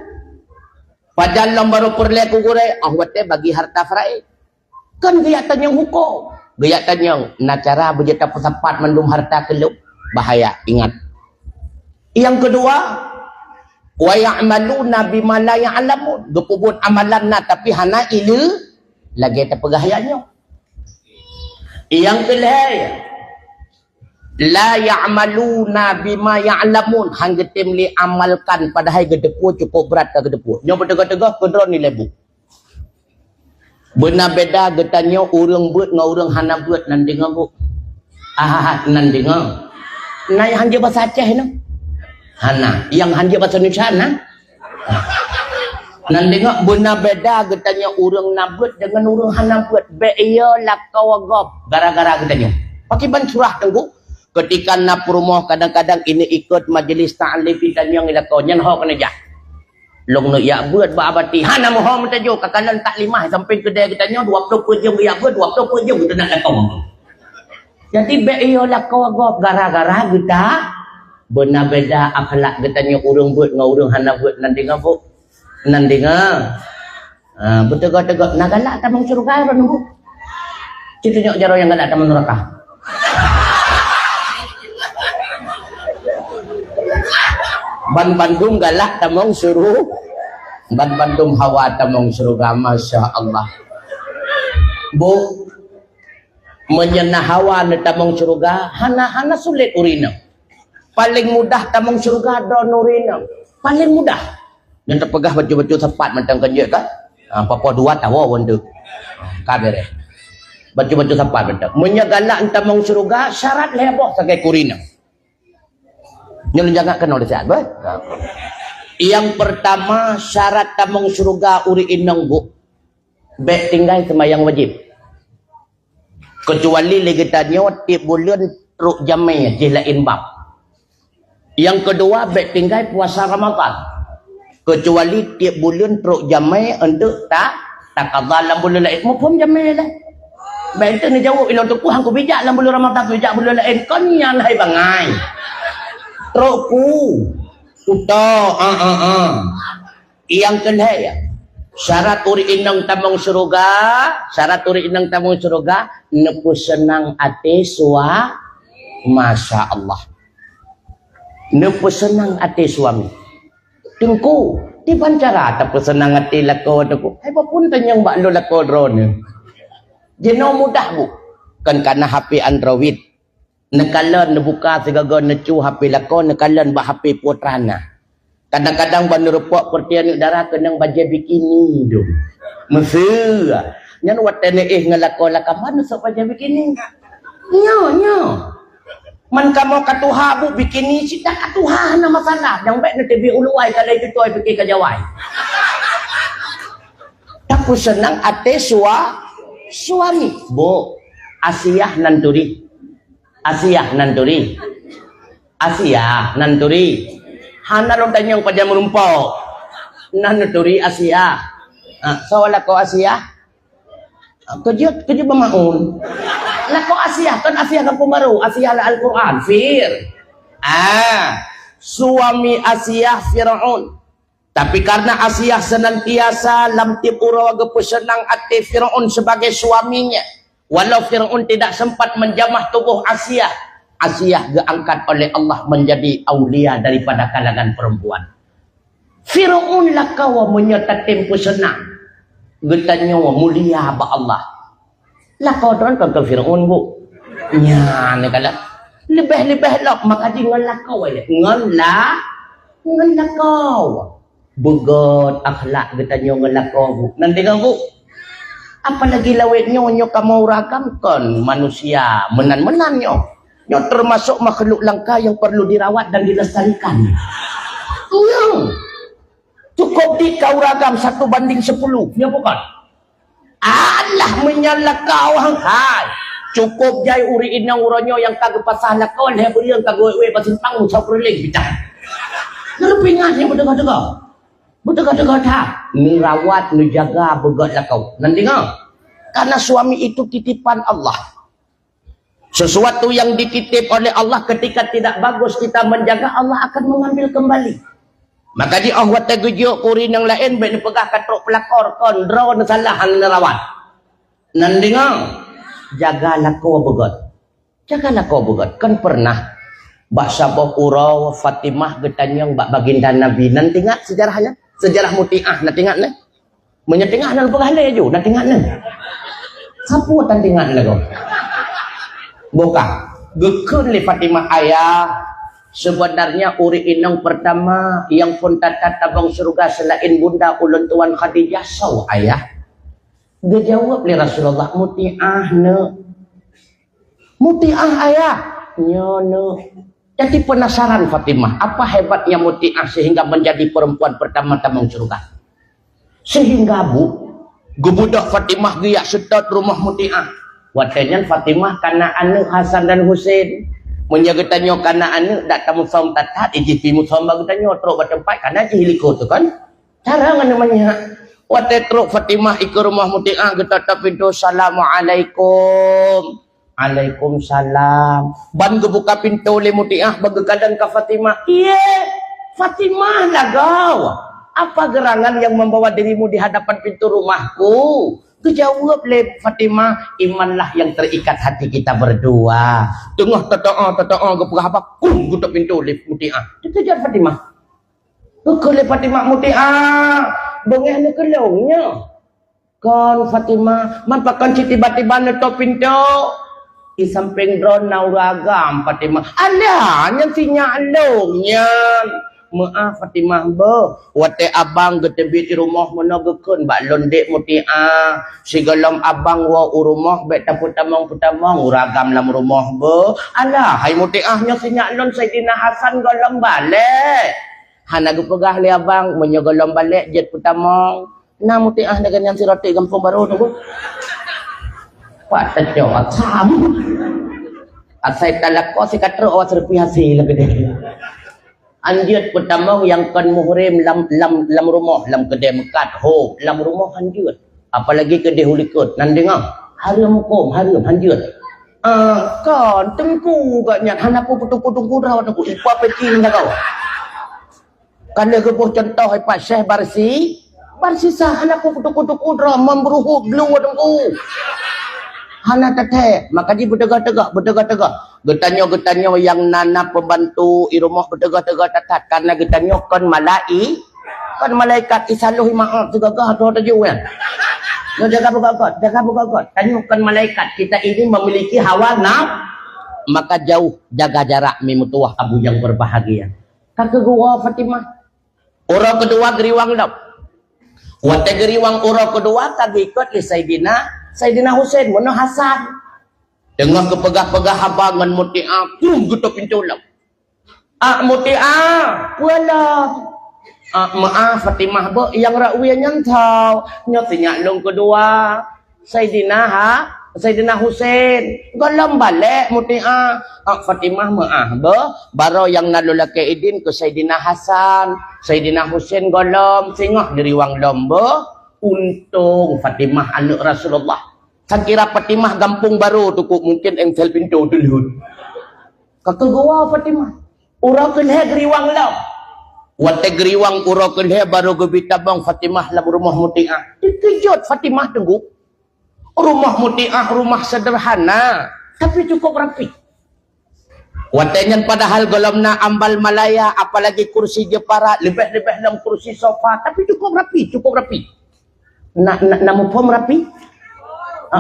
Pajan lam baru perle kukure. Ahwate bagi harta farai. Kan dia tanya hukum. Gaya tanya, nak cara berjata pesapat mendum harta keluk, bahaya, ingat. Yang kedua, wa ya'maluna bima la ya'lamun. Gepubut amalan na tapi hana ilu lagi terpegahayanya. Yang kelih, la ya'maluna bima ya'lamun. Hang getim li amalkan padahal gedepu cukup berat ke gedepu. Nyo bertegak-tegak kedron ni lebu. Benar beda getanya urang buat dengan urang hana buat nan dengar bu. Nan dengar. Nah yang hanja bahasa Aceh no. Hana, yang hanja bahasa Indonesia na. Nan dengar benar beda getanya urang nabut dengan urang hana buat. Be iya lakawagop gara-gara getanya. Pakai ban surah tenggu. Ketika nak rumah kadang-kadang ini ikut majlis ta'lim dan yang ilakaunya ho kena jah. Long nak ya buat abati hana mohon minta jo kakalan tak limah sampai kedai kitanya 20 per jam ya buat 20 per jam kita nak lakau. Jadi be iyo lakau agop gara-gara kita benar beda akhlak kitanya urang buat dengan urang hana buat nan dengar bu. Nan dengar. Betul-betul nak galak tamang surga ran bu. Citanya jaro yang galak tamang neraka. Ban Bandung galak tamong suruh. Ban Bandung hawa tamong suruh. Masya Allah. Bu, Menyenah hawa na tamong syurga, hana sulit urina. Paling mudah tamong syurga don urina. Paling mudah. Yang terpegah baju-baju tepat macam kerja kan? Apa dua tahu untuk kabere. Baju-baju tepat macam. Menyegalak tamong syurga syarat leboh sebagai kurina. Yang jangan oleh sihat, yang pertama syarat tamong syurga uri inang bu. Baik tinggal sembahyang wajib. Kecuali legitannya tiap bulan truk jamai je lain bab. Yang kedua baik tinggal puasa Ramadan. Kecuali tiap bulan truk jamai untuk tak qada dalam bulan lain. Mau pun jamai lah. Baik tu ni jawab ilang tu hang ku bijak dalam bulan Ramadan bijak bulan lain kan yang hai bangai. Trukku. Uta Yang kedua syarat uri inang tamong syurga nepu senang ate sua Masya Allah nepu senang ate suami tengku di pancara tapi senang ate lako aku hai pun tanyang mbak lo lako drone jeno mudah bu kan karena HP Android nekalan nebuka segaga necu HP lako nekalan bah HP putrana. Kadang-kadang bandar repok pertian udara kenang baju bikini dong. Mesir. Nyan watene ngelako mana sok baju bikini. Nyo. Man kamu katuha bu bikini sita katuha na masalah. Yang baik na TV uluai kalau itu toy fikir ke jawai. Tapi senang ate suami. Bu, Asiyah nanturi. Hana lo tanyang pada merumpau. Nanturi Asia. Soal ko Asia. Kerja pemaun. Lako Asia kan Asia kan pemaru. Asia la Al-Quran. Suami Asia Fir'aun. Tapi karena Asia senantiasa lam tipura gepesenang ati Fir'aun sebagai suaminya. Walau Fir'aun tidak sempat menjamah tubuh Asia diangkat oleh Allah menjadi aulia daripada kalangan perempuan. Fir'aun lakawa menyerta tempo senang. Getanya mulia ba Allah. Lakawa doan kan Fir'aun bu. Nya ne kala. Lebih lah maka di ngalakaw ya. Ngalakaw. Begot akhlak getanya ngalakaw bu. Nanti kan bu. Apalagi lawetnya nyo kamu ragamkan manusia menan-menan nyo. Yang termasuk makhluk langka yang perlu dirawat dan dilestarikan. Cukup di kau ragam 1:10. Ya bukan? Allah menyala kau hangkai. Cukup jai uri inang uronyo yang kagak pasah lakon. Yang beri yang kagak we pasintang usah perling. Bicara. Lalu pingatnya Betul-betul tak. Nirawat, nijaga, begat lakau. Nanti ngah. Karena suami itu titipan Allah. Sesuatu yang dititip oleh Allah ketika tidak bagus kita menjaga, Allah akan mengambil kembali. Maka di Allah tegujuk kurin yang lain baik pegah katruk pelakor kondro nesalahan nerawat. Nandingang jagalah kau begot. Kan pernah Mbak Sabah Urau Fatimah getanyang Mbak Baginda Nabi. Nanti ingat sejarahnya? Sejarah Muti'ah nanti ingat ne? Menyetingah nan pegah le ju nanti ingat ne. Sapu nanti ingat ne kau. Bukan, gekun li Fatimah ayah. Sebenarnya uri inang pertama yang pun tata tabang surga selain bunda ulun tuan Khadijah saw ayah. Dia jawab li Rasulullah Muti'ah ayah. Nyono. Jadi penasaran Fatimah, apa hebatnya Muti'ah sehingga menjadi perempuan pertama tabang surga. Sehingga bu, gubudak Fatimah giyak setot rumah Muti'ah. Watanya Fatimah karena anak Hasan dan Husain menjaga tanyo karena anak dak tamu saum tatat ijipi musam bagi tanyo truk bertempat karena jihiliko tu kan cara namanya wate truk Fatimah ikut rumah Muti'ah getata pintu assalamualaikum Waalaikumsalam ban gebuka pintu le Muti'ah bagi kadang ke Fatimah Fatimah lagau apa gerangan yang membawa dirimu di hadapan pintu rumahku. Kejawab le Fatimah, imanlah yang terikat hati kita berdua. Tengah tata'a gepegah apa? Gutak pintu le Muti'ah. Dikejar Fatimah. Le Fatimah Muti'ah. Bengeh ne kelongnya. Kan Fatimah, mampakan si tiba-tiba netok pintu. I samping drone na uragam Fatimah. Alah, nyan sinya along nyan. Maaf Fatimah ba. Wate abang getebit di rumah mana gekun bak londek mutia. Sigalam abang wa urumah bet taputamong putamong uragam lam rumah ba. Alah, hai mutia nya sinya lon Saidina Hasan galam balik. Hana gepegah li abang menyogalam balik jet putamong. Na mutia dengan yang sirati kampung baru tu. Pak tejo atam. Asai talako si katro awas rupiah si lagi deh. Anjut pertama yang kan muhrim lam rumah lam kedai mekat ho lam rumah anjut apalagi kedai hulikut nan dengar harum kom harum anjut kan tengku gaknya hanapu putu-putu rawat aku ipa pecing dah kau kalau gebuh contoh hai Pak Syekh Barsi sah hanapu putu-putu rawat membruhuk blue tengku hana teteh maka dia bertegak-tegak getanyo yang nana pembantu i rumah bertegak-tegak tatat karena getanyo kan malaikat isaluhi maaf segagah tu ada juga no jaga buka tanyo kan malaikat kita ini memiliki hawa maka jauh jaga jarak mimutuah abu yang berbahagia kakek gua Fatimah orang kedua geriwang lau wate geriwang orang kedua kagikot li Saidina Husain mana Hasan dengan kepegah-pegah habangan muti'ah kum gitu pintulam muti'ah wala maaf Fatimah bo yang rakwi nyantau nyotinya long kedua Saidina Husain galam balik muti'ah Fatimah maaf bo baro yang nalulake idin ke Saidina Hasan Saidina Husain galam singah dari wang lombo untung Fatimah anak Rasulullah. Saya kira Fatimah gampung baru tu mungkin engkel pintu dulu. Kata gua Fatimah. Ura kelhe geriwang lau. Wate geriwang ura kelhe baru gebitabang Fatimah lam rumah muti'ah. Dikejut Fatimah tunggu. Rumah muti'ah rumah sederhana tapi cukup rapi. Watenyan padahal golamna ambal malaya apalagi kursi jepara lebih-lebih dalam kursi sofa tapi cukup rapi. Namu pom rapi?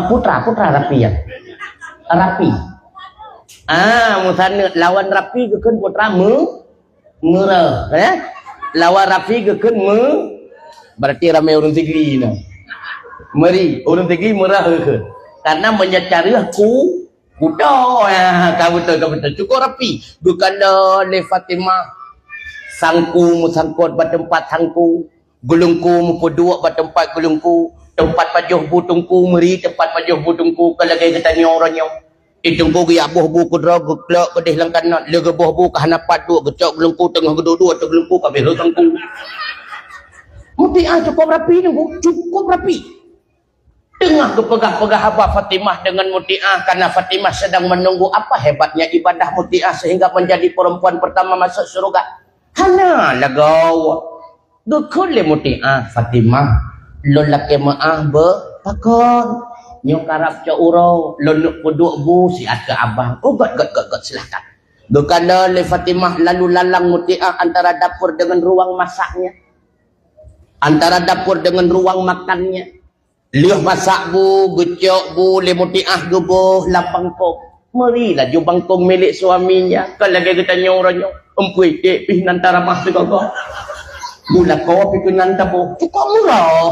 Putra rapi ya. Rapi. Musana lawan rapi kekeun putra murah, ya. Lawan rapi kekeun berarti ramai orang tinggi nah. Meri orang tinggi murah kekeun. Karena menyecari kuda ya, kau betul cukup rapi. Bukan le Fatimah sangkut bertempat sangku. Gulungku mupuduk bertempat gulungku tempat pajuh butungku meri tempat pajuh butungku kalau gaya tanya orangnya itungku gaya buh bu kudra geklak kedih langkanan lega buh bu kahanapat dua gecok gulungku tengah gedua tu gulungku kabeh tengku muti'ah cukup rapi tengah kepegah-pegah apa Fatimah dengan muti'ah karena Fatimah sedang menunggu apa hebatnya ibadah muti'ah sehingga menjadi perempuan pertama masuk surga hana lagau gekun le muti'ah Fatimah lon laki maah be takon nyo karap ca urau lon puduk bu siat ke abang got silahkan gekana le Fatimah lalu lalang muti'ah antara dapur dengan ruang masaknya antara dapur dengan ruang makannya liuh masak bu gecok bu le muti'ah gebuh lapang kok meri lah ju bangkong milik suaminya kalau lagi kita nyoranya empui pih nantara mah segala mula kopi kunan tabu cukup murah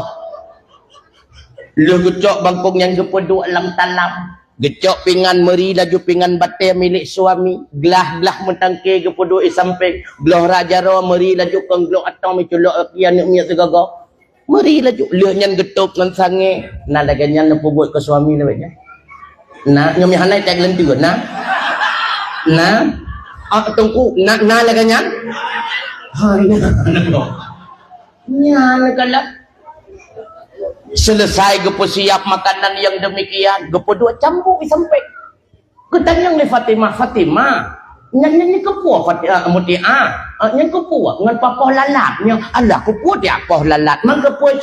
lu gecok bangkong yang gepeduk alam talam gecok pingan meri laju pingan batai milik suami gelah mentangke gepeduk samping gelah raja ro meri laju kang gelah atau miculok kian miak segaga meri laju lu nyan getuk ngan sange na laganyan na pubut ke suami lebihnya na nyomi hanai tak lentu na tungku na laganyan hai na kalau selesai gepo siap makanan yang demikian gepo dua campur sampai ketanyang le Fatimah nyanyi kepuah Fatimah muti'ah nyan kepuah ngan papoh lalatnya alah kepuah dia papoh lalat man kepuah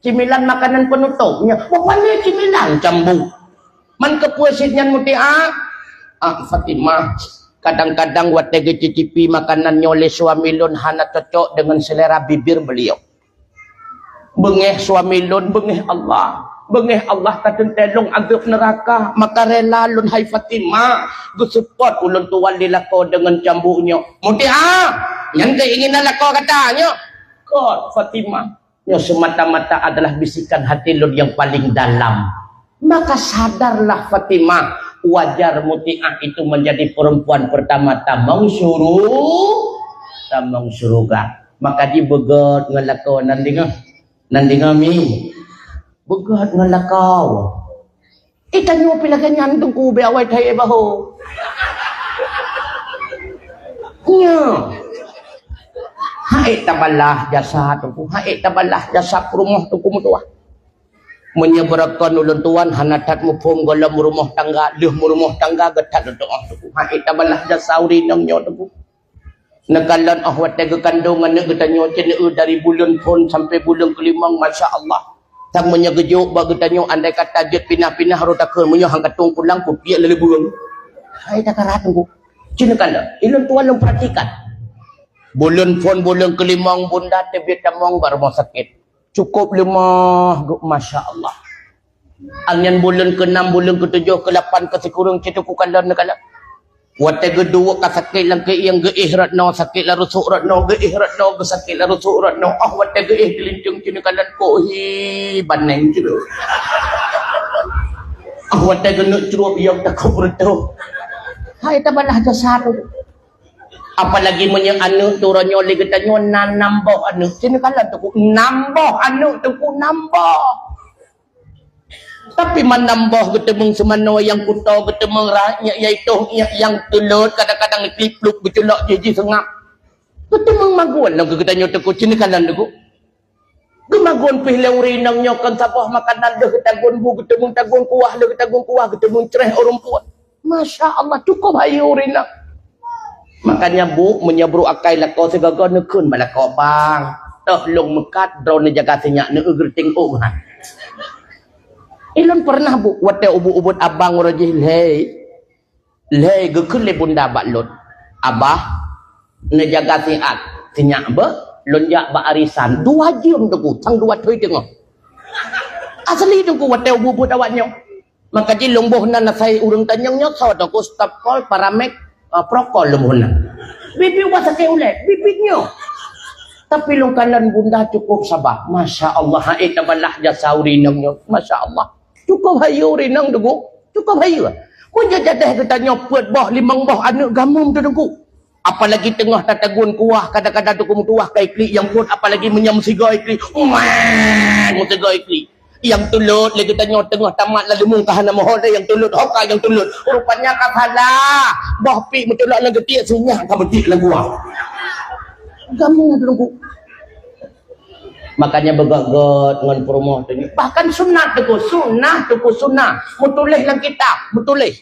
cimilan makanan penutupnya pokoknya cimilan campur man kepuah nyan muti'ah Fatimah kadang-kadang watege cicipi makanannya oleh suami lun hana cocok dengan selera bibir beliau. Bengeh suami lun, bengeh Allah. Bengeh Allah tatentelong azab neraka. Maka rela lun hai Fatimah. Gusupot ulun tuan dilako dengan cambunya. Mutia. Yang keingin lako katanya. Kot Fatimah. Yang semata-mata adalah bisikan hati lun yang paling dalam. Maka sadarlah Fatimah. Wajar Muti'ah itu menjadi perempuan pertama tamang surga. Maka dia begat ngelakau nanti ngami. Begat ngelakau. Tanya pila ganyan tungku beawai tayo baho. Nya. Hai tabalah jasa tungku. Hai tabalah jasa rumah tungku mutuah. Menyeberakan ulun tuan hanatat mupung golam rumah tangga. Luh rumah tangga getat doa tungku. Hai tabalah jasa urinang nyo tungku. Nekalan ahwat tega kandungan negetanyo ceneu dari bulan pun sampai bulan kelimang, Masya Allah. Tak menyegejuk bagi tanyo andai kata jet pinah-pinah rotakeun munyo hang katung pulang ku piak lele burung. Hai tak karat ku. Cenekan dah. Ilun tuan lu perhatikan. Bulan pun bulan kelimang bunda tebet tamong bar mau sakit. Cukup lemah, Masya Allah. Anyan bulan ke-6, bulan ke-7, ke-8 ke-10 cetukukan dan nekalan. Wate gedua ka sakit lang ke yang geih ratno sakit la rusuk ratno geih ratno sakit la rusuk ratno wate geih kelincung cini kalan ko hi baneng curu wate genuk cerup yang tak bertu hai tabalah jasa tu apalagi menyang anu turanyo ligetanyo nambah anu cini kalan tu nambah anu tu nambah. Tapi menambah ketemu semana yang kuto ketemu rakyat iaitu yang telut kadang-kadang klipluk bercelak jeji sengap. Ketemu maguan lang kegetanyo teku cinikalan deku. Gemaguan pilih urinang nyokan sabah makanan dah ketagun bu ketemu tagun kuah dah ketagun kuah ketemu cereh orang puan. Masya Allah cukup ayo urinang. Makanya bu menyebru akai lako segaga nekun balako bang. Tolong mekat drone jaga senyak ne gerting ungan. Ilon pernah bu wate ubut abang rajih leh gekun le bunda baklot abah nejaga siat sinyak be lonjak ba arisan 2 jam tu tang 2 thoi tengok asli tu wate ubut awaknya maka ji lomboh nan sai urang tanyang nyok saw tu stop call paramek prokol lomboh nan bibi wasake ule bibinyo tapi longkalan bunda cukup sabar Masya Allah hai tabalah jasa urinang nyok Masya Allah cukup hayu rinang dugu cukup hayu mun jadah kita nyopet bah 5 bah anak gamum tu dugu apalagi tengah tatagun kuah kadang-kadang tu mutuah kai klik yang pun apalagi menyam sigai klik sigai klik yang tulut lagi tanya tengah tamat lalu mungkahan nama hol yang tulut hoka yang tulut rupanya kapala bah pi mentulak lagi tiak senyah ka betik lagu gamum tu dugu. Makanya begagot dengan promoh tu ni. Bahkan sunat tu sunnah. Mutulih dalam kitab, mutulih.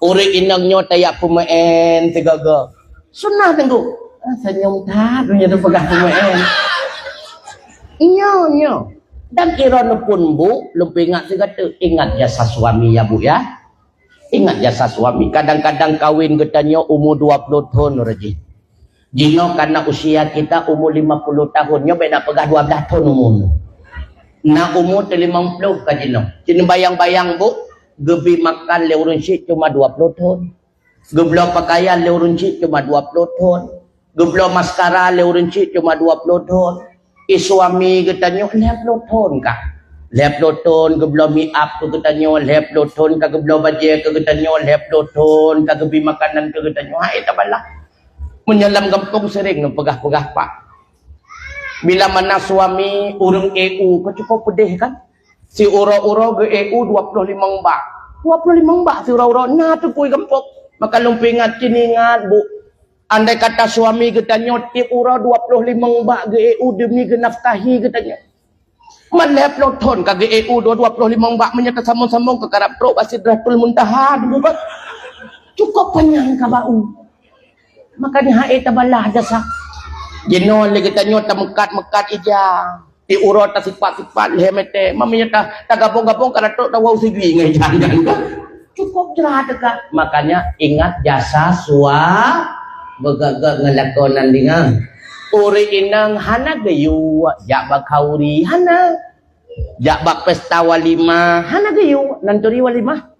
Uri inangnya tayak pemain tegaga. Sunnah tu. Senyum tak punya tu pegah pemain. Iya. Dan kirana pun bu, lupa ingat segala ingat jasa suami ya bu ya. Ingat jasa suami. Kadang-kadang kawin getanya umur 20 tahun rajin. Jino karena usia kita umur 50 tahun nyo beda pegah 12 tahun umur. Na umur 50 ka jino. Jino bayang-bayang bu, gebi makan leurun syik cuma 20 tahun. Geblo pakaian leurun syik cuma 20 tahun. Geblo maskara leurun syik cuma 20 tahun. Suami getanyo 50 tahun kah? 50 tahun geblo mi up ke getanyo 50 tahun ka geblo baje ke getanyo 50 tahun ka gebi makanan ke getanyo. Hai tabalah. Menyelam kampung sering pegah-pegah pak. Bila mana suami urang EU kau cukup pedih kan? Si uro-uro ke EU 25 mbak. 25 mbak si uro-uro nah tu pui kampung. Maka lumpi ingat kini ingat bu. Andai kata suami kita nyotip uro 25 mbak ke EU demi genaftahi katanya. Manlep loton ke EU 25 mbak menyata sambung-sambung ke karab pro Sidratul Muntaha dulu kan. Cukup panjang ka bau. Makanya hai tabalah jasa. Jenon lagi tanyo ta mekat ija. Ti urut ta sifat-sifat lehmete. Mamanya ta gabung-gabung kana tok ta wau sigi ngai jangan. Cukup cerah dekat. Makanya ingat jasa begaga ngelakonan dengan uri inang hana gayu jak bakauri hana Jak bak pesta walimah, hana gayu nanturi walimah.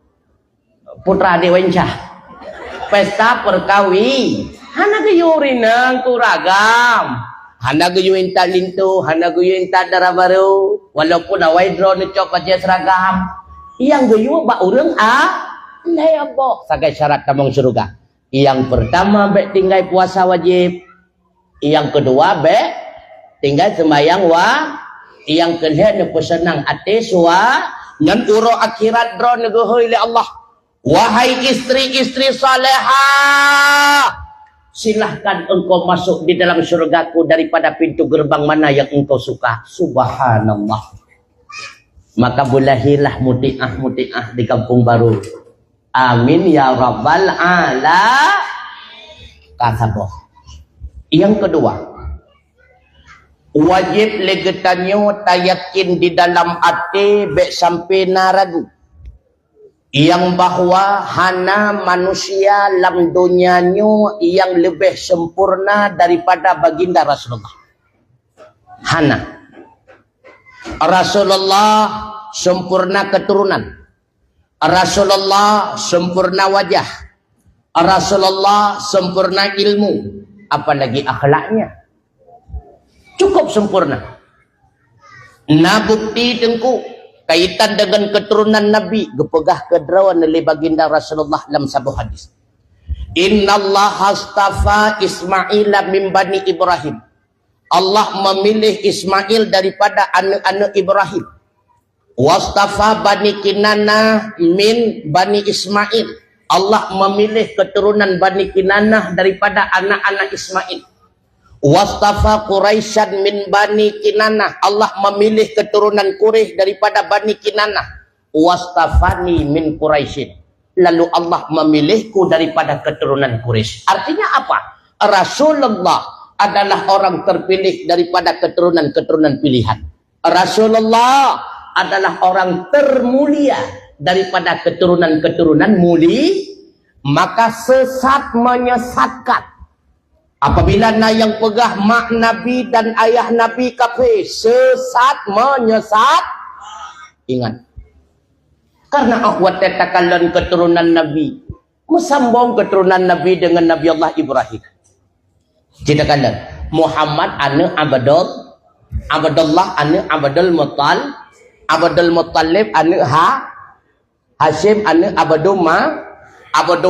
Putra dewenca. Pesta perkawi, hana gayu rinang kuragam. Hana gayu inta lintu, hana gayu inta darah baru. Walaupun awai drone cok aja seragam. Yang gayu bak urang layabok sagai syarat tamang surga. Yang pertama be tinggal puasa wajib. Yang kedua be tinggal sembahyang yang kedua ne pesenang atis ngan uro akhirat dro negohoi le Allah. Wahai istri-istri salehah, silahkan engkau masuk di dalam surgaku daripada pintu gerbang mana yang engkau suka. Subhanallah. Maka bulahilah muti'ah di kampung baru. Amin ya rabbal alamin. Yang kedua, wajib legetanyo tayakin di dalam hati bek sampai naragu yang bahwa hana manusia lam dunianyo yang lebih sempurna daripada baginda Rasulullah. Hana Rasulullah sempurna keturunan, Rasulullah sempurna wajah, Rasulullah sempurna ilmu, apalagi akhlaknya. Cukup sempurna. Nah bukti tengku kaitan dengan keturunan Nabi gepegah kedrawan oleh baginda Rasulullah dalam sebuah hadis. Innallaha astafa Ismaila min bani Ibrahim. Allah memilih Ismail daripada anak-anak Ibrahim. Wastafa bani Kinanah min bani Ismail. Allah memilih keturunan bani Kinanah daripada anak-anak Ismail. Wastafa Quraisyan min bani Kinanah. Allah memilih keturunan Quraisy daripada bani Kinanah. Wastafani min Quraisyin. Lalu Allah memilihku daripada keturunan Quraisy. Artinya apa? Rasulullah adalah orang terpilih daripada keturunan-keturunan pilihan. Rasulullah adalah orang termulia daripada keturunan-keturunan muli. Maka sesat menyesatkan. Apabila yang pegah mak Nabi dan ayah Nabi kafir, sesat menyesat. Ingat. Karena akhwat tetakalon keturunan Nabi, mesambung keturunan Nabi dengan Nabi Allah Ibrahim. Kita kata Muhammad anu Abdullah anu Abdul Muttalib anu Hashim anu Abdul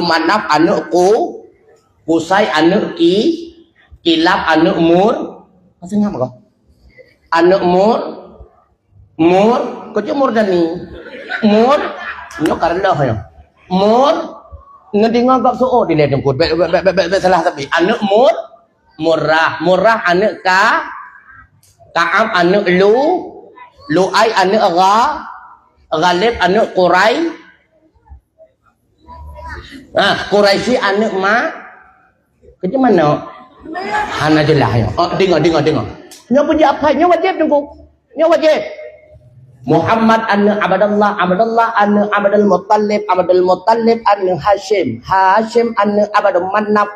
Manaf anu Kusai anu Kilab anu Mur. Maksudnya apa kau? Anu Mur kau Mur dani Mur no karlo ya. Mur ngedinga bab soo dile dem kut salah tapi anu Murrah anu Ka'ab anu Lu'ay anu Ghalib anu Quraisy anu kerja mana? Hana jelah ya. Oh, dengar. Nya puji apa? Nya wajib tunggu. Nya wajib. Muhammad anu Abdullah anu Abdul Muttalib anu Hashim anu Abdul Manaf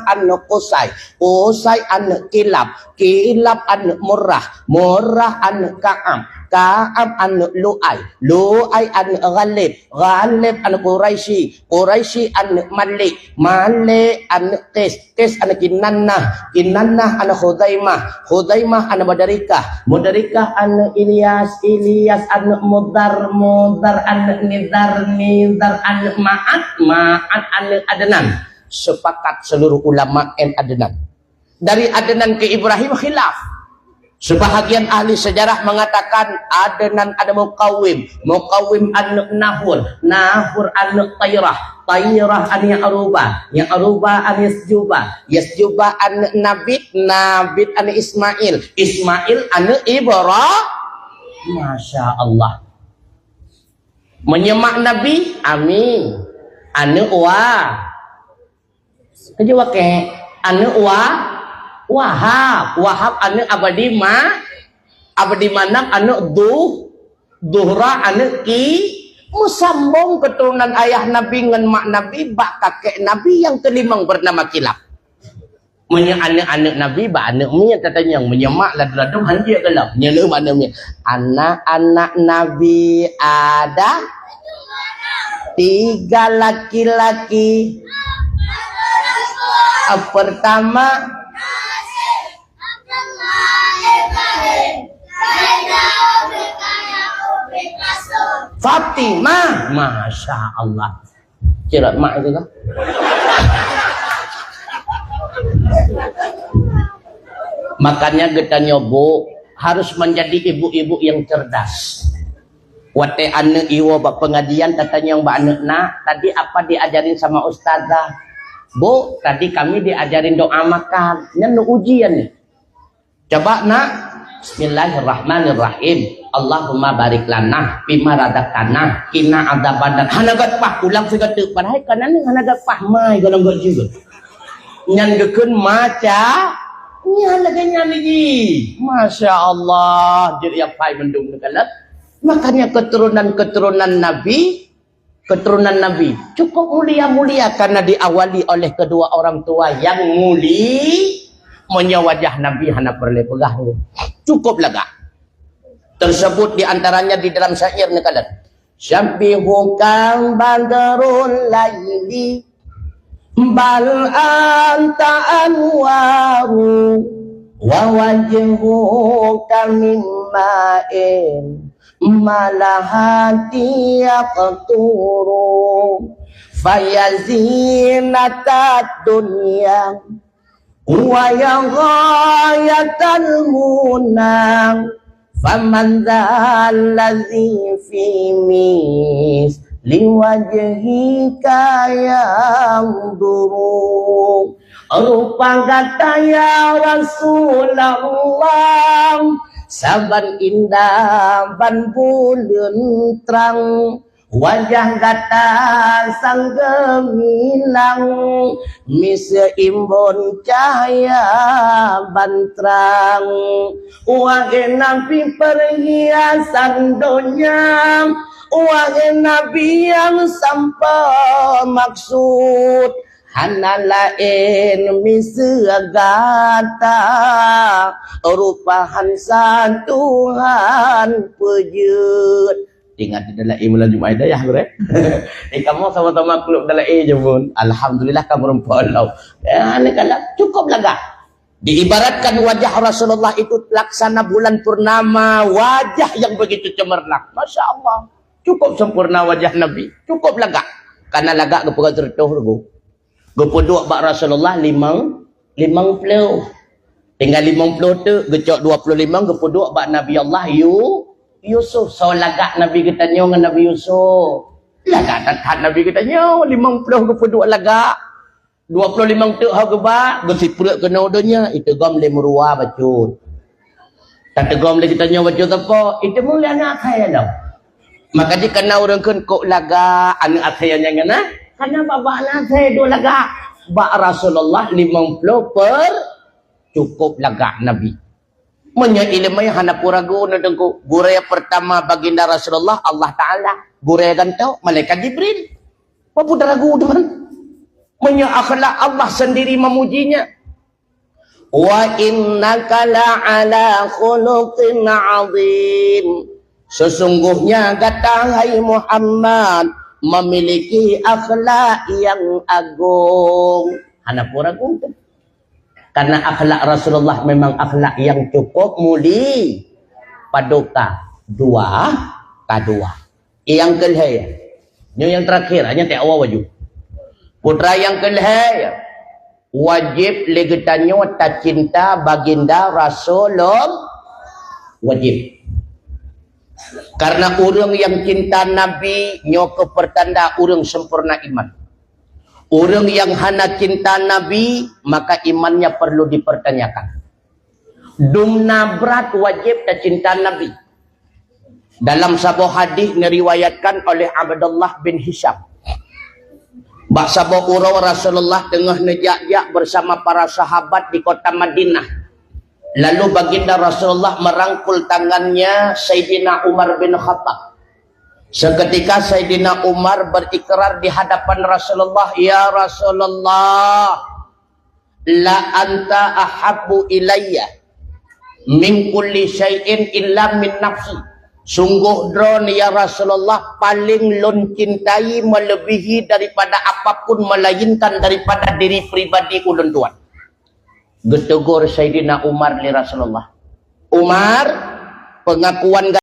anu Qusay anu Kilab anu Murrah anu Ka'ab anu Lu'ay anu Ghalib anu Quraisy anu Malik anu Qis anu Kinanah anu Khuzaimah anu Mudarikah anu Ilyas anu Mudar anu Nidar anu Ma'at anu Adnan. Sepakat seluruh ulama Adnan. Dari Adnan ke Ibrahim khilaf. Sebahagian ahli sejarah mengatakan Adnan ada Muqawwim anu Nahur anu Tayrah anu Aruba anu Yasjuba anu Nabit anu Ismail anu Ibrahim. Masya Allah. Menyemak Nabi amin anu anu Wahab anu Abdi Manaf anu Duhra anu musambung keturunan ayah Nabi ngan mak Nabi bak kakek Nabi yang kelimang bernama Kilab. Punya anak-anak Nabi, ba anak mi katanya yang menyemak ladu-ladu hanjir kalau. Nyelu mana mi? Anak-anak Nabi ada 3 laki-laki. Pertama Fatimah. Masya Allah. Kira mak itu kan? Makanya kita nyobo harus menjadi ibu-ibu yang cerdas. Wate ane iwo bak pengajian katanya yang mbak anak nak tadi apa diajarin sama ustazah? Bu, tadi kami diajarin doa makan. Ini ujian nih. Coba nak. Bismillahirrahmanirrahim. Allahumma barik lana bima razaqtana qina adzabannar. Hanagat pah ulang segala padahal kanan ni hanagat pah mai kalau enggak juga. Nyandekeun maca nya laganya lagi. Masya Allah. Jadi apa yang mendung nekalat. Makanya keturunan Nabi cukup mulia-mulia karena diawali oleh kedua orang tua yang mulia. Wajah Nabi hana perle pegah. Cukup lega. Tersebut diantaranya di dalam syair nekalat. Syabihukam badrul laili bal anta anwaru wa wajhuka mimma'in malahati yaqturu fayazinat dunya wa yaghayatal munang faman dzalladzi fi mis liwajhika yamduru rupa kata ya Rasulullah saban indah ban buleun terang wajah kata sang gemilang miseimbon cahaya ban terang wage nabi perhiasan donya wahai Nabi yang sampai maksud hana lain misegata rupahan Tuhan pejut. Ingat di dalam imulan Jumat ya bre. Kamu sama-sama klub dalam pun. Alhamdulillah kamu rempau. Ini kalau cukup lega. Diibaratkan wajah Rasulullah itu laksana bulan purnama, wajah yang begitu cemerlang. Masya Allah. Cukup sempurna wajah Nabi. Cukup lega. Karena lega kepada tertuh. Gepuduk bak Rasulullah 50. Tinggal 50 tu. Gecok 25. Gepuduk bak Nabi Allah Yusuf. So lega Nabi kita nyo dengan Nabi Yusuf. Lega tak Nabi kita nyo. 50 gepuduk lega. 25 tu hau gebak. Gesipuruk kena udahnya. Itu gom le meruah bacut. Tak tegom le kita nyo bacut apa. Itu mulia anak saya dah. Maka jika kena orang kok laga anak saya yang kena karena bapak anak saya dua laga bak Rasulullah 50 per cukup laga Nabi ilmu hana puragu nadengku guraya pertama baginda Rasulullah Allah Ta'ala guraya gantau malaikat Jibril apa ragu teman akhlak Allah sendiri memujinya wa innaka la'ala khuluqin 'azim. Sesungguhnya kata hai Muhammad memiliki akhlak yang agung. Hana puragu. Karena akhlak Rasulullah memang akhlak yang cukup muli. Paduka dua kadua. Yang kelihaya. Ini yang terakhir hanya tak awal wajib. Putra yang kelihaya wajib legetanyo tak cinta baginda Rasulullah wajib. Karena orang yang cinta Nabi nyoke pertanda orang sempurna iman. Orang yang hana cinta Nabi maka imannya perlu dipertanyakan. Dumna berat wajib tak cinta Nabi. Dalam sebuah hadis diriwayatkan oleh Abdullah bin Hisham. Bak sebuah urang Rasulullah tengah nejak-jak bersama para sahabat di kota Madinah. Lalu baginda Rasulullah merangkul tangannya Sayyidina Umar bin Khattab. Seketika Sayyidina Umar berikrar di hadapan Rasulullah, "Ya Rasulullah, la anta ahabbu ilayya min kulli syai'in illa min nafsi. Sungguh drone ya Rasulullah paling lun cintai melebihi daripada apapun melainkan daripada diri pribadi ulun tuan. Getegur Sayyidina Umar li Rasulullah. Umar, pengakuan